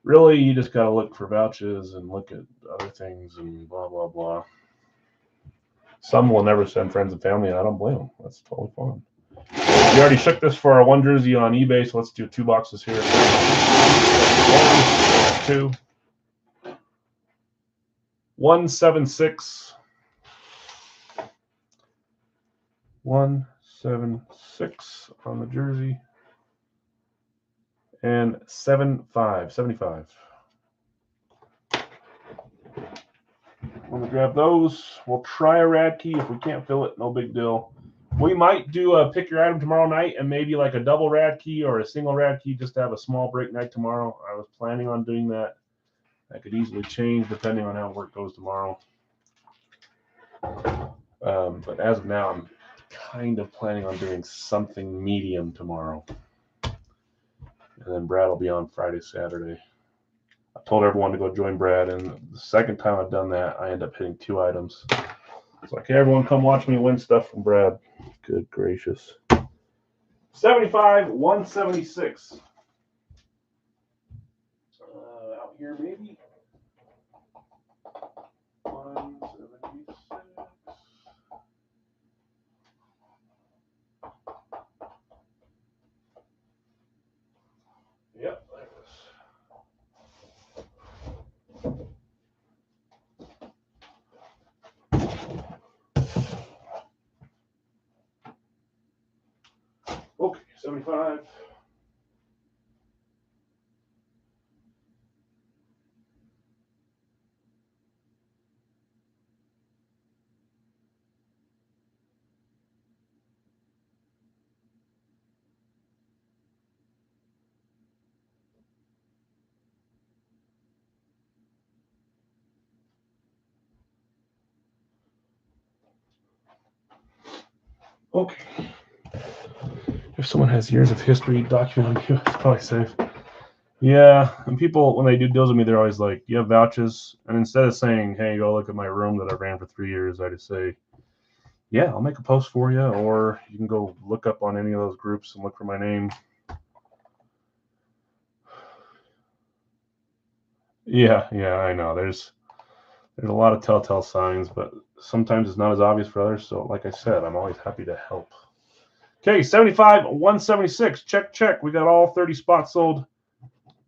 Really, you just got to look for vouchers and look at other things and blah, blah, blah. Some will never send friends and family, and I don't blame them. That's totally fine. We already shook this for our one jersey on eBay, so let's do 2 boxes here. 1, 2. 176. 176 on the jersey. And 75. I'm gonna grab those. We'll try a Radkey. If we can't fill it, no big deal. We might do a pick your item tomorrow night and maybe like a double Radkey or a single Radkey just to have a small break night tomorrow. I was planning on doing that. That could easily change depending on how work goes tomorrow. But as of now, I'm kind of planning on doing something medium tomorrow. And then Brad will be on Friday, Saturday. I told everyone to go join Brad, and the second time I've done that, I end up hitting 2 items. It's like, hey, everyone, come watch me win stuff from Brad. Good gracious. 75, 176. Out here, maybe. 176. Yep, there it is. Okay, 75. Okay. If someone has years of history documenting you, it's probably safe. Yeah, and people, when they do deals with me, they're always like, "You have vouchers?" And instead of saying, "Hey, go look at my room that I ran for 3 years," I just say, "Yeah, I'll make a post for you," or you can go look up on any of those groups and look for my name. Yeah, I know. There's a lot of telltale signs, but sometimes it's not as obvious for others. So, like I said, I'm always happy to help. Okay, 75, 176. Check. We got all 30 spots sold.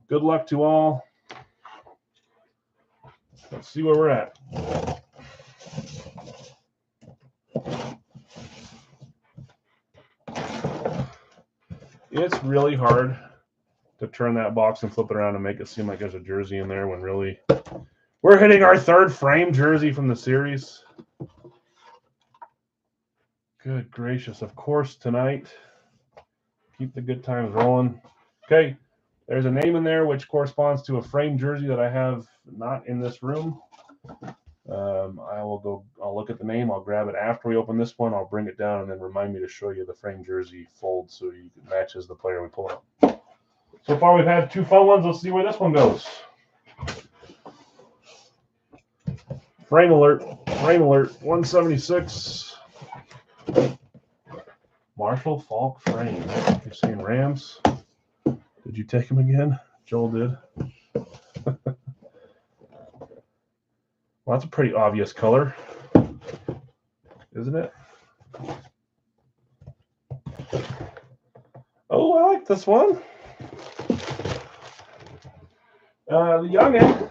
Good luck to all. Let's see where we're at. It's really hard to turn that box and flip it around and make it seem like there's a jersey in there when really we're hitting our third frame jersey from the series. Good gracious. Of course, tonight. Keep the good times rolling. Okay, there's a name in there which corresponds to a frame jersey that I have not in this room. I'll look at the name. I'll grab it after we open this one. I'll bring it down and then remind me to show you the frame jersey fold so you can matches the player we pull up. So far, we've had 2 fun ones. Let's see where this one goes. Frame alert. 176. Marshall Falk frame. You're saying Rams? Did you take him again? Joel did. Well, that's a pretty obvious color, isn't it? Oh, I like this one. The youngin.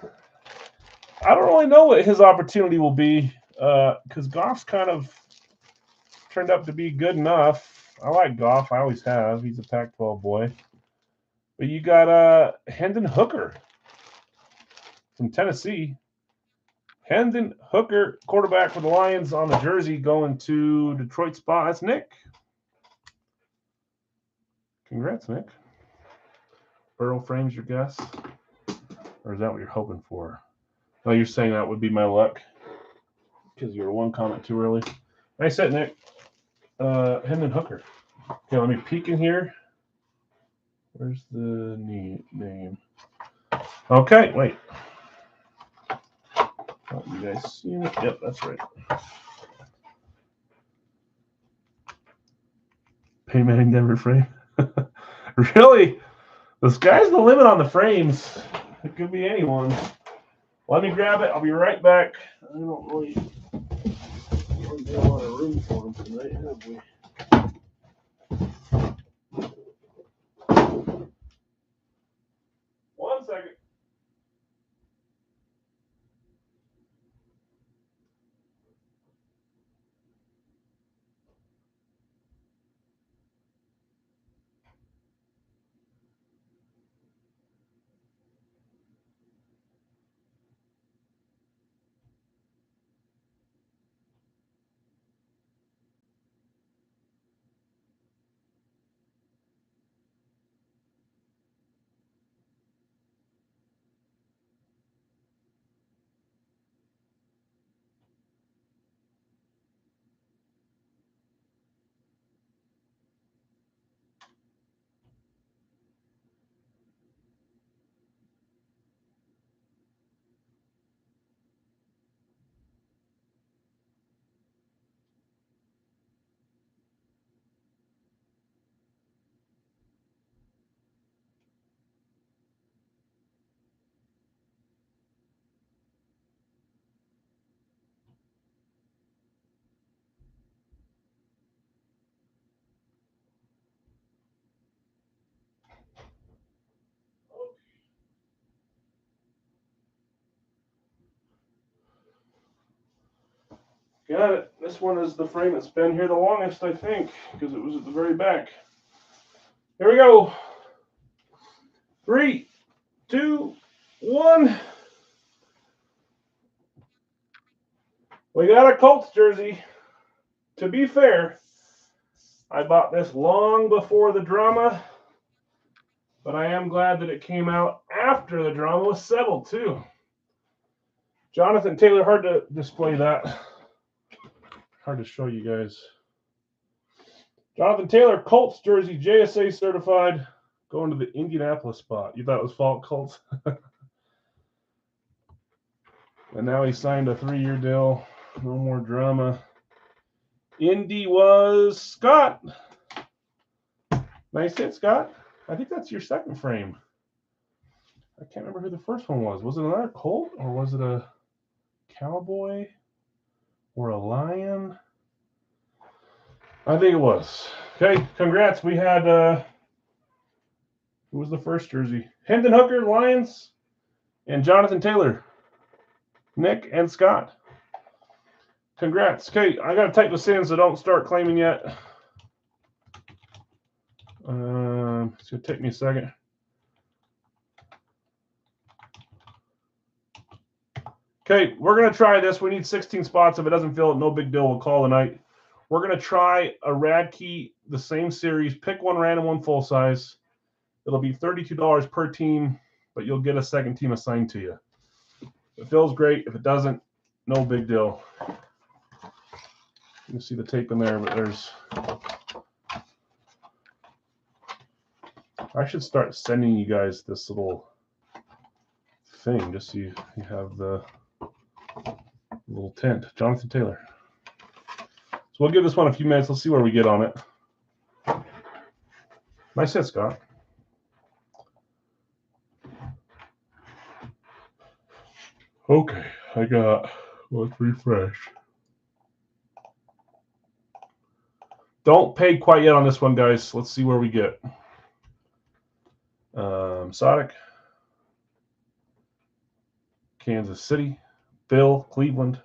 I don't really know what his opportunity will be because Goff's kind of turned up to be good enough. I like Goff. I always have. He's a Pac-12 boy. But you got Hendon Hooker from Tennessee. Hendon Hooker, quarterback for the Lions on the jersey, going to Detroit spot. That's Nick. Congrats, Nick. Burrow frames your guess? Or is that what you're hoping for? Oh, you're saying that would be my luck because you were 1 comment too early. Nice hit, Nick. Hendon Hooker. Okay, let me peek in here. Where's the name? Okay, wait. Oh, you guys see it? Yep, that's right. Peyton Manning Denver frame. Really? The sky's the limit on the frames. It could be anyone. Let me grab it. I'll be right back. I don't really get a lot of room for them tonight, have we? One second. Got it. This one is the frame that's been here the longest, I think, because it was at the very back. Here we go. 3, 2, 1. We got a Colts jersey. To be fair, I bought this long before the drama, but I am glad that it came out after the drama was settled, too. Jonathan Taylor, hard to display that. Hard to show you guys. Jonathan Taylor, Colts jersey, JSA certified, going to the Indianapolis spot. You thought it was fault Colts? And now he signed a 3-year deal. No more drama. Indy was Scott. Nice hit, Scott. I think that's your second frame. I can't remember who the first one was. Was it another Colt or was it a Cowboy or a Lion? I think it was. Okay, congrats. We had, who was the first jersey? Hendon Hooker, Lions, and Jonathan Taylor. Nick and Scott. Congrats. Okay, I got to type this in, so don't start claiming yet. It's going to take me a second. Okay, we're going to try this. We need 16 spots. If it doesn't fill it, no big deal. We'll call it a night. We're going to try a Radkey, the same series. Pick one random, one full size. It'll be $32 per team, but you'll get a second team assigned to you. If it feels great. If it doesn't, no big deal. You can see the tape in there, but there's... I should start sending you guys this little thing just so you have the little tint. Jonathan Taylor. So we'll give this one a few minutes. Let's see where we get on it. Nice hit, Scott. Okay, let's refresh. Don't pay quite yet on this one, guys. Let's see where we get. Sodic, Kansas City, Bill, Cleveland,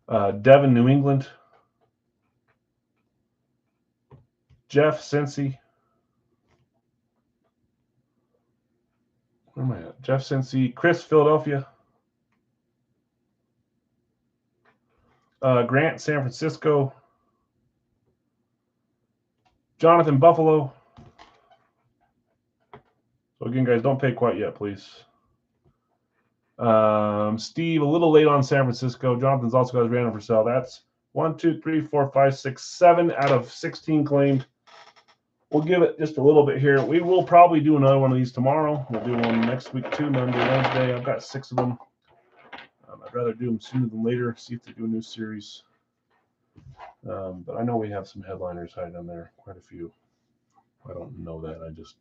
Devin, New England, Jeff, Cincy. Where am I at? Jeff, Cincy, Chris, Philadelphia, Grant, San Francisco, Jonathan, Buffalo. So again, guys, don't pay quite yet, please. Steve, a little late on San Francisco. Jonathan's also got his random for sale. That's 1, 2, 3, 4, 5, 6, 7 out of 16 claimed. We'll give it just a little bit here. We will probably do another one of these tomorrow. We'll do one next week too, Monday, Wednesday. I've got 6 of them. I'd rather do them sooner than later, see if they do a new series. But I know we have some headliners hiding on there, quite a few. I don't know that. I just...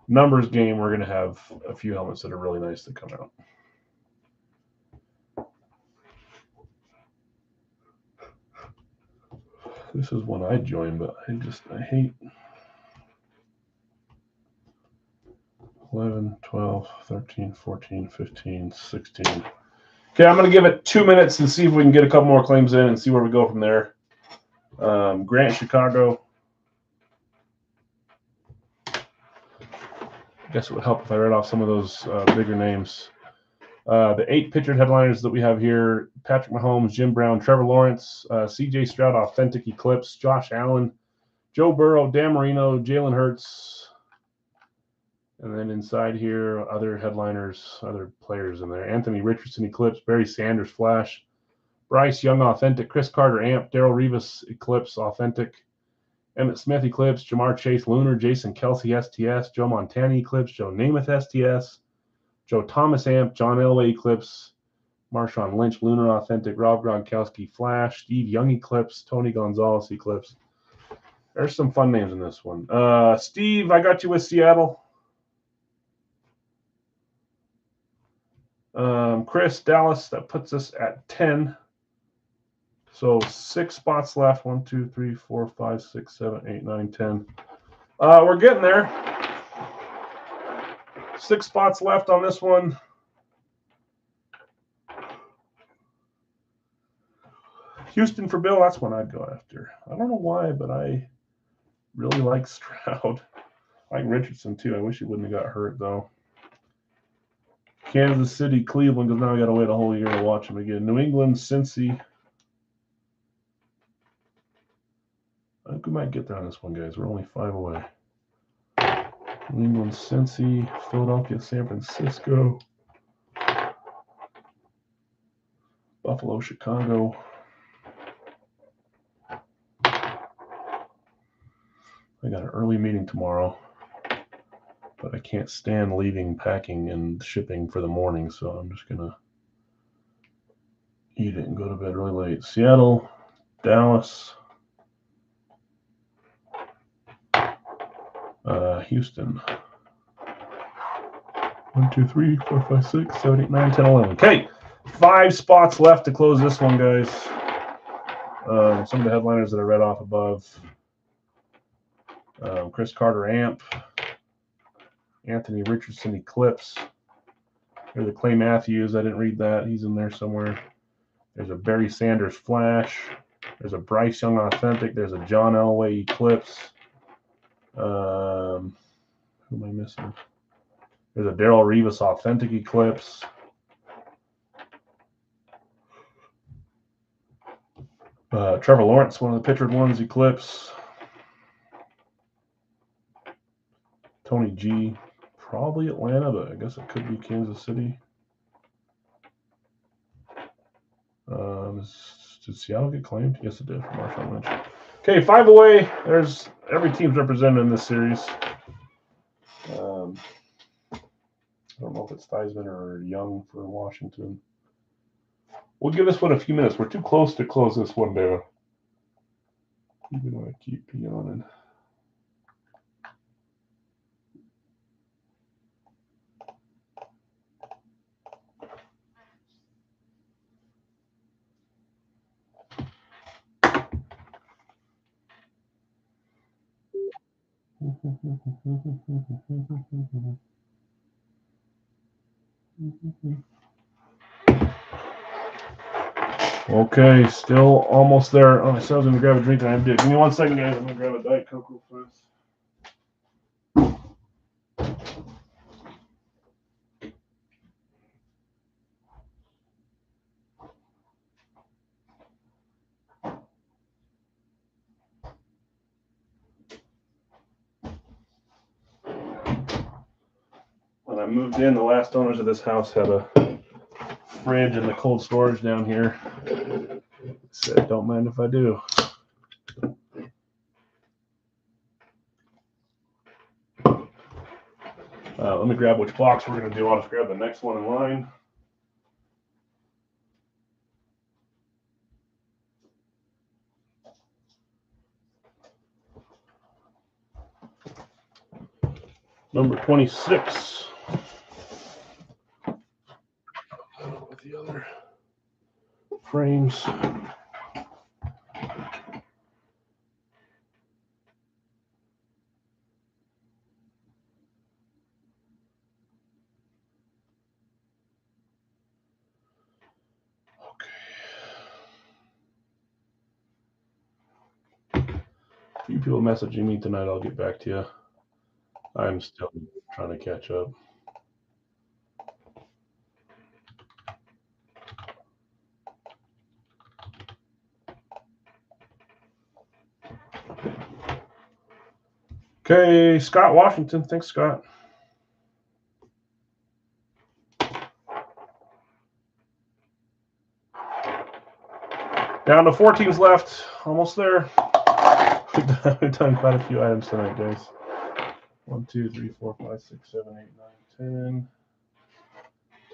Numbers game, we're going to have a few helmets that are really nice that come out. This is one I'd join, but I hate 11, 12, 13, 14, 15, 16. Okay, I'm going to give it 2 minutes and see if we can get a couple more claims in and see where we go from there. Grant, Chicago. I guess it would help if I read off some of those bigger names. The 8 pictured headliners that we have here: Patrick Mahomes, Jim Brown, Trevor Lawrence, C.J. Stroud, Authentic Eclipse, Josh Allen, Joe Burrow, Dan Marino, Jalen Hurts. And then inside here, other headliners, other players in there: Anthony Richardson Eclipse, Barry Sanders Flash, Bryce Young Authentic, Chris Carter Amp, Darrell Revis Eclipse Authentic, Emmitt Smith Eclipse, Jamar Chase Lunar, Jason Kelsey STS, Joe Montana Eclipse, Joe Namath STS, Joe Thomas Amp, John Elway Eclipse, Marshawn Lynch Lunar Authentic, Rob Gronkowski Flash, Steve Young Eclipse, Tony Gonzalez Eclipse. There's some fun names in this one. Steve, I got you with Seattle. Chris, Dallas, that puts us at 10. So 6 spots left. 1, 2, 3, 4, 5, 6, 7, 8, 9, 10. We're getting there. 6 spots left on this one. Houston for Bill, that's one I'd go after. I don't know why, but I really like Stroud. I like Richardson too. I wish he wouldn't have got hurt though. Kansas City, Cleveland, because now we got to wait a whole year to watch him again. New England, Cincy. I think we might get there on this one, guys. We're only 5 away. New England, Cincy, Philadelphia, San Francisco, Buffalo, Chicago, got an early meeting tomorrow, but I can't stand leaving packing and shipping for the morning, so I'm just going to eat it and go to bed really late. Seattle, Dallas, Houston. 1, 2, 3, 4, 5, 6, 7, 8, 9, 10, 11. Okay, 5 spots left to close this one, guys. Some of the headliners that I read off above. Chris Carter Amp, Anthony Richardson Eclipse. There's a Clay Matthews. I didn't read that. He's in there somewhere. There's a Barry Sanders Flash. There's a Bryce Young Authentic. There's a John Elway Eclipse. Who am I missing? There's a Darrell Rivas Authentic Eclipse. Trevor Lawrence, one of the pictured ones, Eclipse. Tony G, probably Atlanta, but I guess it could be Kansas City. Did Seattle get claimed? Yes, it did for Marshawn Lynch. Okay, 5 away. There's every team's represented in this series. I don't know if it's Theismann or Young for Washington. We'll give this one a few minutes. We're too close to close this one down. Even though I keep yawning. Okay, still almost there. Oh, I said I was going to grab a drink and I did. Give me 1 second, guys. I'm going to grab a Diet Coke real fast. When I moved in, the last owners of this house had a fridge and the cold storage down here. I said, don't mind if I do. Let me grab which box we're going to do. I'll just grab the next one in line. Number 26. With the other frames. A few people messaging me tonight. I'll get back to you. I'm still trying to catch up. Okay, Scott Washington. Thanks, Scott. Down to 4 teams left. Almost there. We've done quite a few items tonight, guys. 1, 2, 3, 4, 5, 6, 7, 8, 9, 10.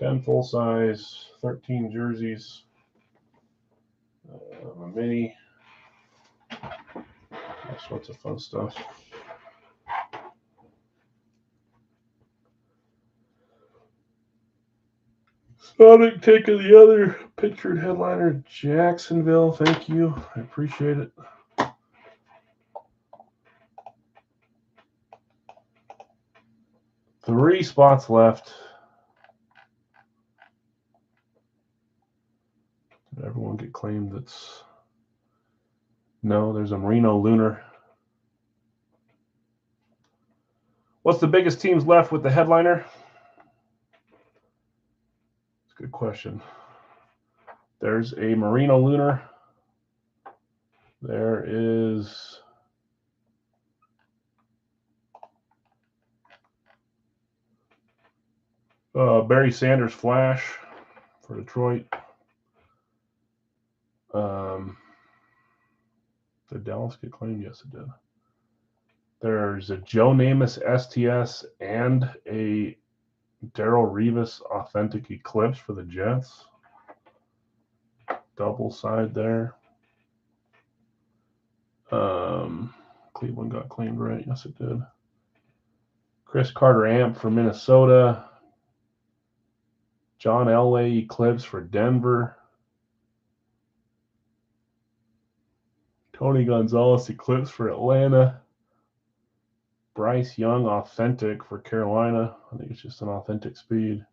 10 full size, 13 jerseys, a mini. All sorts of fun stuff. Sonic taking the other pictured headliner, Jacksonville. Thank you. I appreciate it. Three spots left. Did everyone get claimed? That's no. There's a Merino Lunar. What's the biggest teams left with the headliner? That's a good question. There's a Merino Lunar. There is Barry Sanders Flash for Detroit. Did Dallas get claimed? Yes, it did. There's a Joe Namath STS and a Darrelle Revis Authentic Eclipse for the Jets. Double side there. Cleveland got claimed, right? Yes, it did. Chris Carter Amp for Minnesota. John Elway Eclipse for Denver. Tony Gonzalez Eclipse for Atlanta. Bryce Young Authentic for Carolina. I think it's just an authentic speed.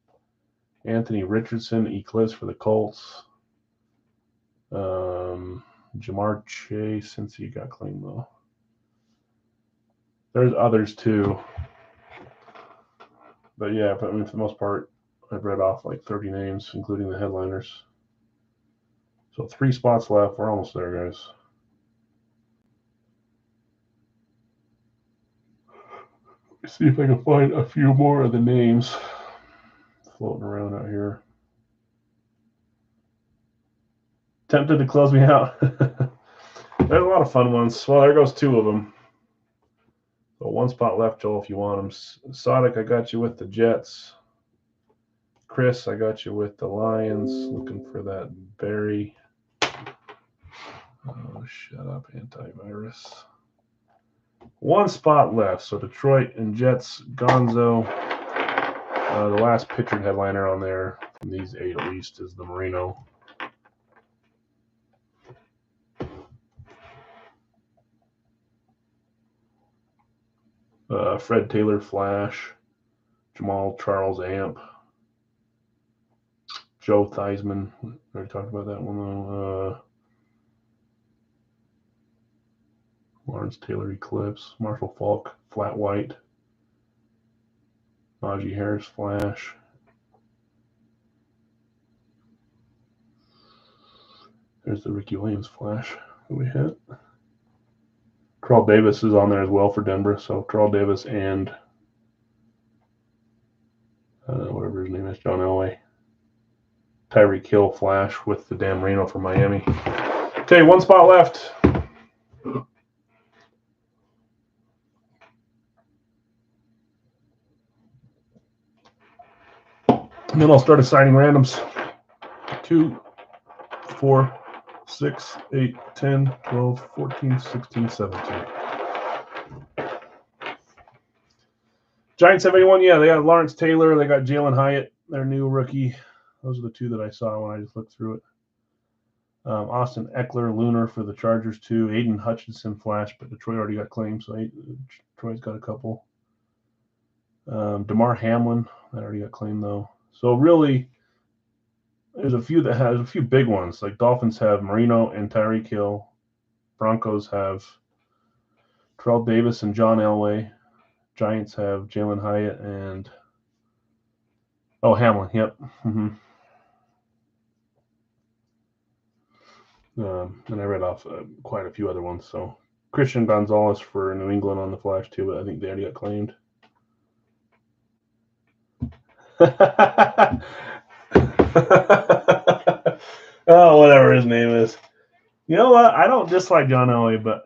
Anthony Richardson Eclipse for the Colts. Jamar Chase, since he got claimed though. There's others too. But yeah, but I mean, for the most part, I've read off like 30 names, including the headliners. So 3 spots left. We're almost there, guys. Let me see if I can find a few more of the names floating around out here. Tempted to close me out. There's a lot of fun ones. Well, there goes 2 of them. So 1 spot left, Joel, if you want them. Sodic, I got you with the Jets. Chris, I got you with the Lions. Looking for that Barry. Oh, shut up, antivirus. 1 spot left. So Detroit and Jets, Gonzo. The last pictured headliner on there, from these 8 at least, is the Marino. Fred Taylor Flash. Jamal Charles Amp. Joe Theismann. We already talked about that one though. Lawrence Taylor Eclipse. Marshall Falk Flat White. Najee Harris Flash. There's the Ricky Williams Flash that we hit. Carl Davis is on there as well for Denver. So Carl Davis and whatever his name is, John Elway. Tyreek Hill Flash with the Dan Marino for Miami. Okay, 1 spot left. And then I'll start assigning randoms. 2, 4, 6, 8, 10, 12, 14, 16, 17. Giants have anyone? Yeah, they got Lawrence Taylor. They got Jalen Hyatt, their new rookie. Those are the 2 that I saw when I just looked through it. Austin Eckler, Lunar for the Chargers too. Aiden Hutchinson Flash, but Detroit already got claimed, so Detroit's got a couple. DeMar Hamlin, that already got claimed though. So really, there's a few that has a few big ones. Like Dolphins have Marino and Tyreek Hill. Broncos have Terrell Davis and John Elway. Giants have Jalen Hyatt and Hamlin. Yep. Mm-hmm. And I read off quite a few other ones. So Christian Gonzalez for New England on the Flash too, but I think they already got claimed. Oh, whatever his name is. You know what? I don't dislike John Elway, but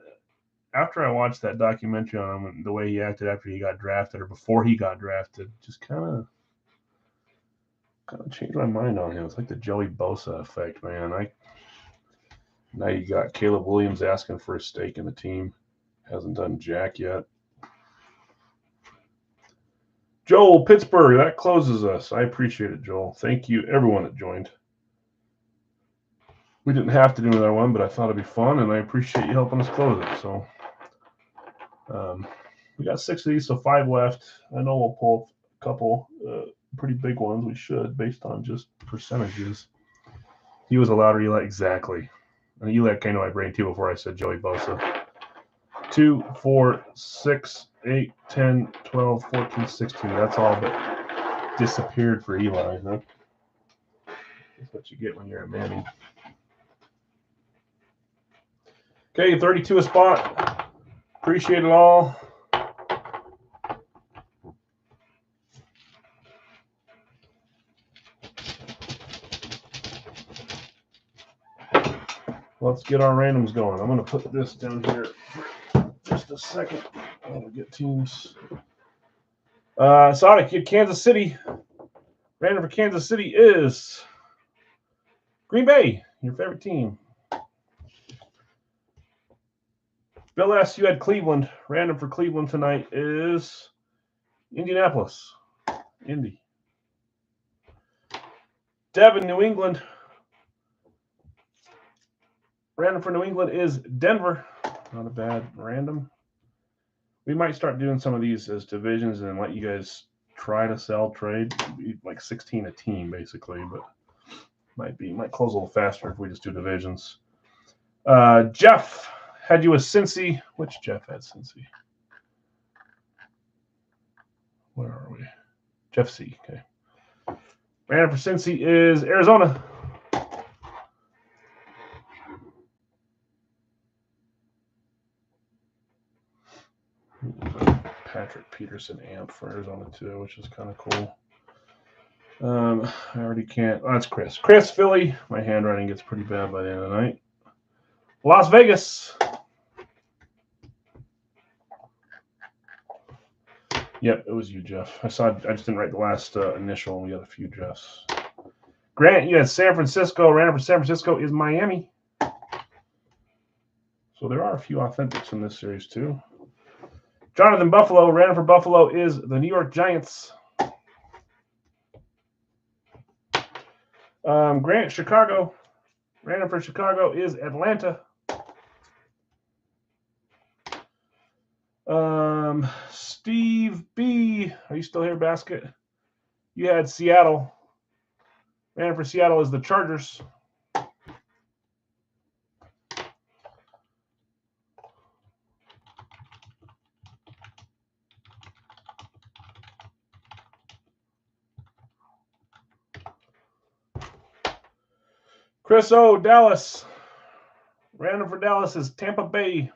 after I watched that documentary on him and the way he acted after he got drafted or before he got drafted, just kind of changed my mind on him. It's like the Joey Bosa effect, man. Now you got Caleb Williams asking for a stake in the team. Hasn't done jack yet. Joel, Pittsburgh, that closes us. I appreciate it, Joel. Thank you, everyone that joined. We didn't have to do another one, but I thought it'd be fun, and I appreciate you helping us close it. So we got 6 of these, so 5 left. I know we'll pull a couple pretty big ones. We should, based on just percentages. He was a lottery Eli, exactly. And Eli came to my brain too before I said Joey Bosa. 2, 4, 6, 8, 10, 12, 14, 16. That's all but disappeared for Eli, huh? That's what you get when you're a Manning. Okay, 32 a spot. Appreciate it all. Let's get our randoms going. I'm going to put this down here for just a second. we get teams. Sonic, Kansas City. Random for Kansas City is Green Bay, your favorite team. Bill S., you had Cleveland. Random for Cleveland tonight is Indianapolis. Indy. Devin, New England. Random for New England is Denver. Not a bad random. We might start doing some of these as divisions and let you guys try to sell, trade. Like 16 a team, basically, but might close a little faster if we just do divisions. Jeff had you a Cincy. Which Jeff had Cincy? Where are we? Jeff C. Okay. Random for Cincy is Arizona. Patrick Peterson amp for Arizona too, which is kind of cool. I already can't. Oh, that's Chris. Chris, Philly. My handwriting gets pretty bad by the end of the night. Las Vegas. Yep, it was you, Jeff. I just didn't write the last initial, and we got a few Jeffs. Grant, you had San Francisco. Random for San Francisco is Miami. So there are a few authentics in this series too. Jonathan, Buffalo. Random for Buffalo is the New York Giants. Grant, Chicago. Random for Chicago is Atlanta. Steve B. Are you still here, Basket? You had Seattle. Random for Seattle is the Chargers. Chris O. Dallas. Random for Dallas is Tampa Bay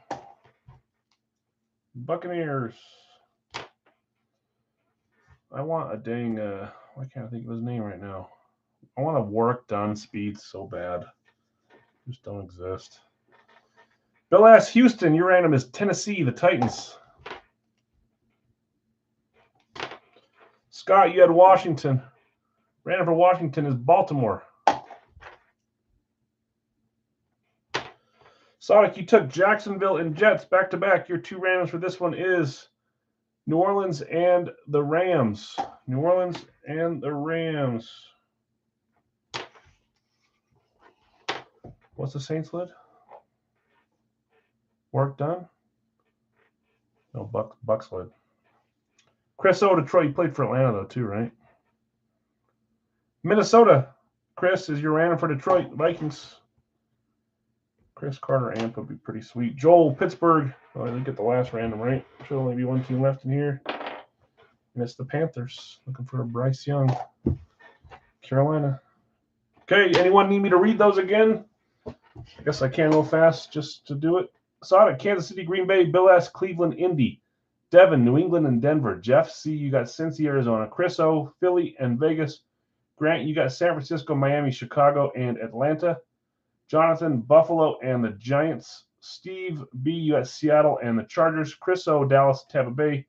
Buccaneers. I want a dang, why can't I think of his name right now? I want a work done speed so bad. Just don't exist. Bill S. Houston, your random is Tennessee, the Titans. Scott, you had Washington. Random for Washington is Baltimore. Sonic, you took Jacksonville and Jets back-to-back. Your two randoms for this one is New Orleans and the Rams. New Orleans and the Rams. What's the Saints lid? Work done? No, Bucks lid. Chris O. Detroit, you played for Atlanta, though, too, right? Minnesota. Chris is your random for Detroit Vikings. Chris Carter amp would be pretty sweet. Joel, Pittsburgh. Oh, I didn't get the last random, right? Should only be one team left in here. And it's the Panthers. Looking for a Bryce Young. Carolina. Okay, anyone need me to read those again? I guess I can real fast just to do it. Sonic, Kansas City, Green Bay, Bill S., Cleveland, Indy. Devin, New England, and Denver. Jeff C., you got Cincy, Arizona. Chris O., Philly, and Vegas. Grant, you got San Francisco, Miami, Chicago, and Atlanta. Jonathan, Buffalo, and the Giants. Steve B., you got Seattle and the Chargers. Chris O., Dallas, Tampa Bay.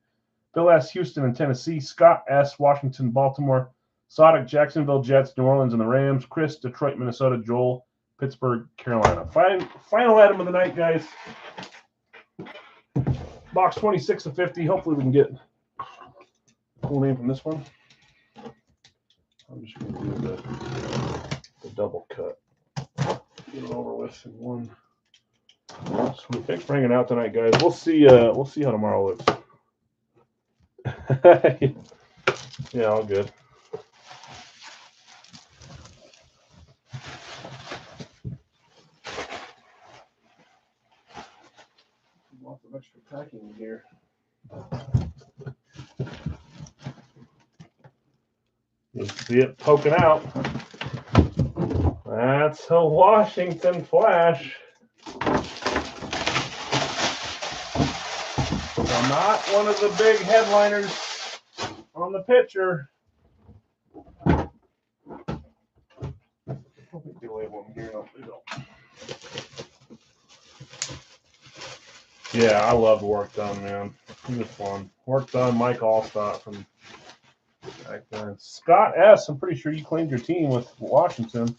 Bill S., Houston and Tennessee. Scott S., Washington, Baltimore. Sonic, Jacksonville, Jets, New Orleans, and the Rams. Chris, Detroit, Minnesota. Joel, Pittsburgh, Carolina. Final item of the night, guys. Box 26 of 50. Hopefully we can get a cool name from this one. I'm just going to do the double cut. Get it over with in one. Sweet. Thanks for hanging out tonight, guys. We'll see how tomorrow looks. Yeah, all good. Lots of extra packing in here. You see it poking out. That's a Washington Flash. So not one of the big headliners on the picture. I don't think they label them here. No, they don't. Yeah, I love work done, man. He was fun. Work done, Mike Allstott from back then. Scott S., I'm pretty sure you claimed your team with Washington.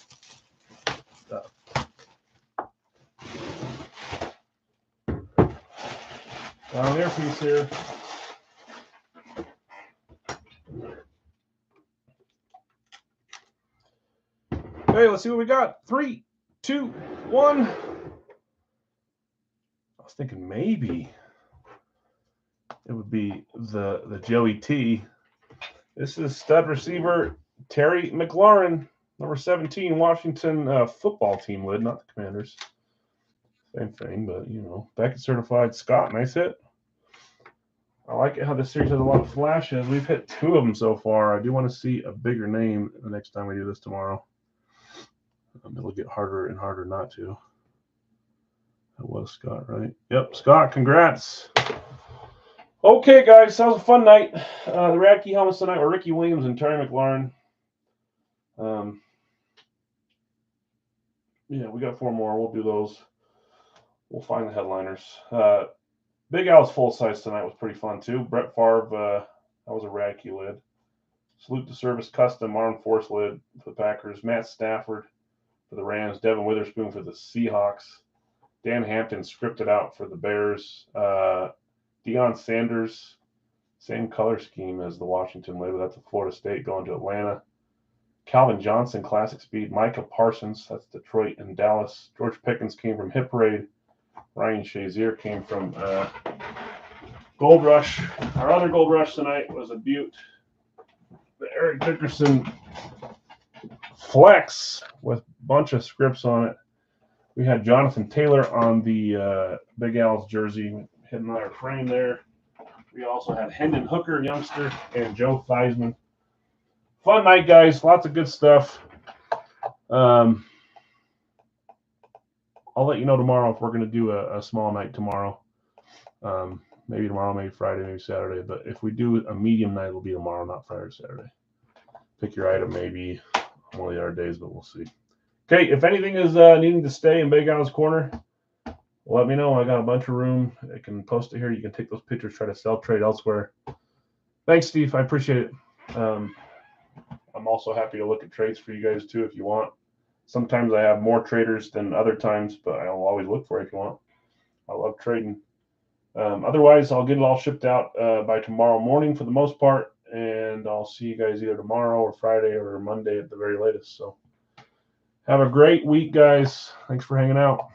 Down earpiece here. Okay, let's see what we got. 3, 2, 1. I was thinking maybe it would be the Joey T. This is stud receiver Terry McLaurin, number 17, Washington football team lid, not the Commanders. Same thing, but you know, Beckett certified. Scott, nice hit. I like it how this series has a lot of flashes. We've hit 2 of them so far. I do want to see a bigger name the next time we do this tomorrow. It'll get harder and harder not to. That was Scott, right? Yep, Scott, congrats. Okay, guys, that was a fun night. The Radkey helmets tonight were Ricky Williams and Terry McLaurin. Yeah, we got 4 more. We'll do those. We'll find the headliners. Big Al's full size tonight was pretty fun too. Brett Favre, that was a Radkey lid. Salute to Service Custom Armed Force lid for the Packers. Matt Stafford for the Rams. Devin Witherspoon for the Seahawks. Dan Hampton scripted out for the Bears. Deion Sanders, same color scheme as the Washington lid, but that's a Florida State going to Atlanta. Calvin Johnson, Classic Speed. Micah Parsons, that's Detroit and Dallas. George Pickens came from Hit Parade. Ryan Shazier came from Gold Rush. Our other Gold Rush tonight was a Butte. The Eric Dickerson Flex with a bunch of scripts on it. We had Jonathan Taylor on the Big Al's jersey, hitting our frame there. We also had Hendon Hooker, youngster, and Joe Theismann. Fun night, guys. Lots of good stuff. I'll let you know tomorrow if we're going to do a small night tomorrow. Maybe tomorrow, maybe Friday, maybe Saturday. But if we do a medium night, it'll be tomorrow, not Friday or Saturday. Pick your item maybe one of the other days, but we'll see. Okay, if anything is needing to stay in Big Al's corner, let me know. I got a bunch of room. I can post it here. You can take those pictures, try to sell, trade elsewhere. Thanks, Steve. I appreciate it. I'm also happy to look at trades for you guys, too, if you want. Sometimes I have more traders than other times, but I'll always look for it if you want. I love trading. Otherwise, I'll get it all shipped out by tomorrow morning for the most part, and I'll see you guys either tomorrow or Friday or Monday at the very latest. So have a great week, guys. Thanks for hanging out.